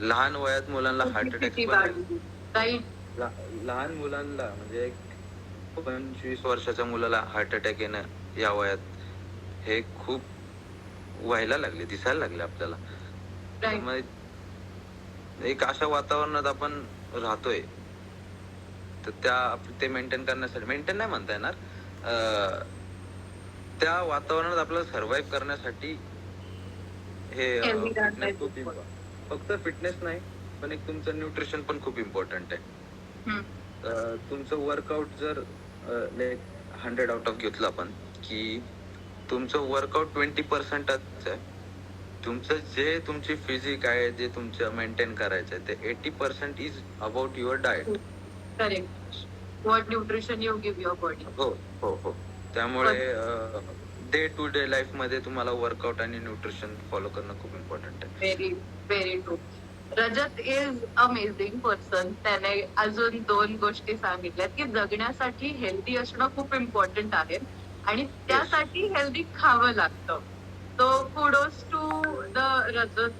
लहान वयात मुलांना हार्ट अटॅक्स Obesity पण वाढली. Right. लहान मुलांना म्हणजे 25 वर्षाच्या मुलाला हार्ट अटॅक येणं या वयात हे खूप व्हायला लागले, दिसायला लागले आपल्याला. Right. त्यामुळे एक अशा वातावरणात आपण राहतोय तर ते मेंटेन करण्यासाठी, मेंटेन नाही म्हणता येणार, त्या वातावरणात आपल्याला सर्व्हाइव्ह करण्यासाठी हे Healthy फिटनेस राहण्याचं. खूप इम्पॉर्टंट. फक्त फिटनेस नाही, पण एक तुमचं न्यूट्रिशन पण खूप इम्पॉर्टंट आहे. हम्म. तुमचं वर्कआउट जर 100 आउट ऑफ घेतलं आपण, की तुमचं वर्कआउट 20%च आहे. तुमचं जे तुमची फिजिक आहे, जे तुमचं मेंटेन करायचं आहे, ते 80% is about your diet. Correct. What nutrition you give your body. हो हो हो. त्यामुळे डे टू डे लाईफ मध्ये तुम्हाला वर्कआउट आणि न्यूट्रिशन फॉलो करणं खूप इम्पॉर्टंट आहे. Very, very true. Rajat is amazing person. त्याने अजून 2 गोष्टी सांगितल्यात की जगण्यासाठी हेल्दी असणं खूप इम्पॉर्टंट आहे आणि त्यासाठी हेल्दी खावं लागतं. So kudos to the Rajat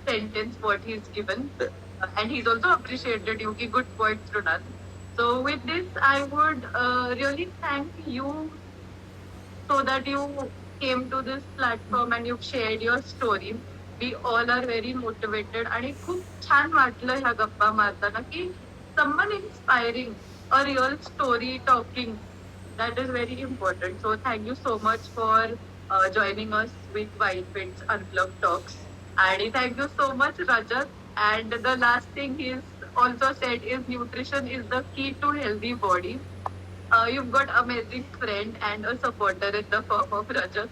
sentence what he's given, and he's also appreciated you. Ki good points to none. So with this, I would really thank you so that you came to this platform and you've shared your story. We all are very motivated आणि खूप छान वाटलं ह्या गप्पा मारताना की someone inspiring, a real story talking, that is very important. So thank you so much for joining us with Whitefield's Unplugged Talks. And thank you so much, Rajat. And the last thing he's also said is nutrition is the key to healthy body. You've got amazing friend and a supporter in the form of Rajat.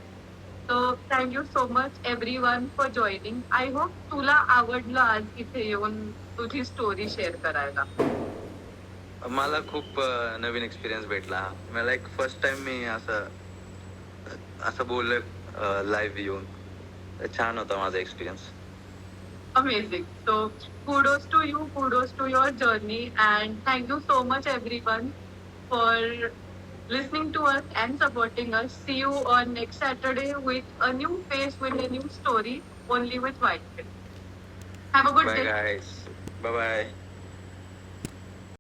So thank you so much everyone for joining. I hope तुला आवडलं आज इथे येऊन तुझी story share करायला. मला खूप नवीन experience भेटला. मला एक फर्स्ट टाइम मी असं बोललोय लाईव्ह येऊन. छान होता माझा experience. Amazing. So kudos to you, kudos to your journey, and thank you so much everyone for listening to us and supporting us. See you on next Saturday with a new face, with a new story, only with Whitefield. Have a good bye day. Guys. Bye bye.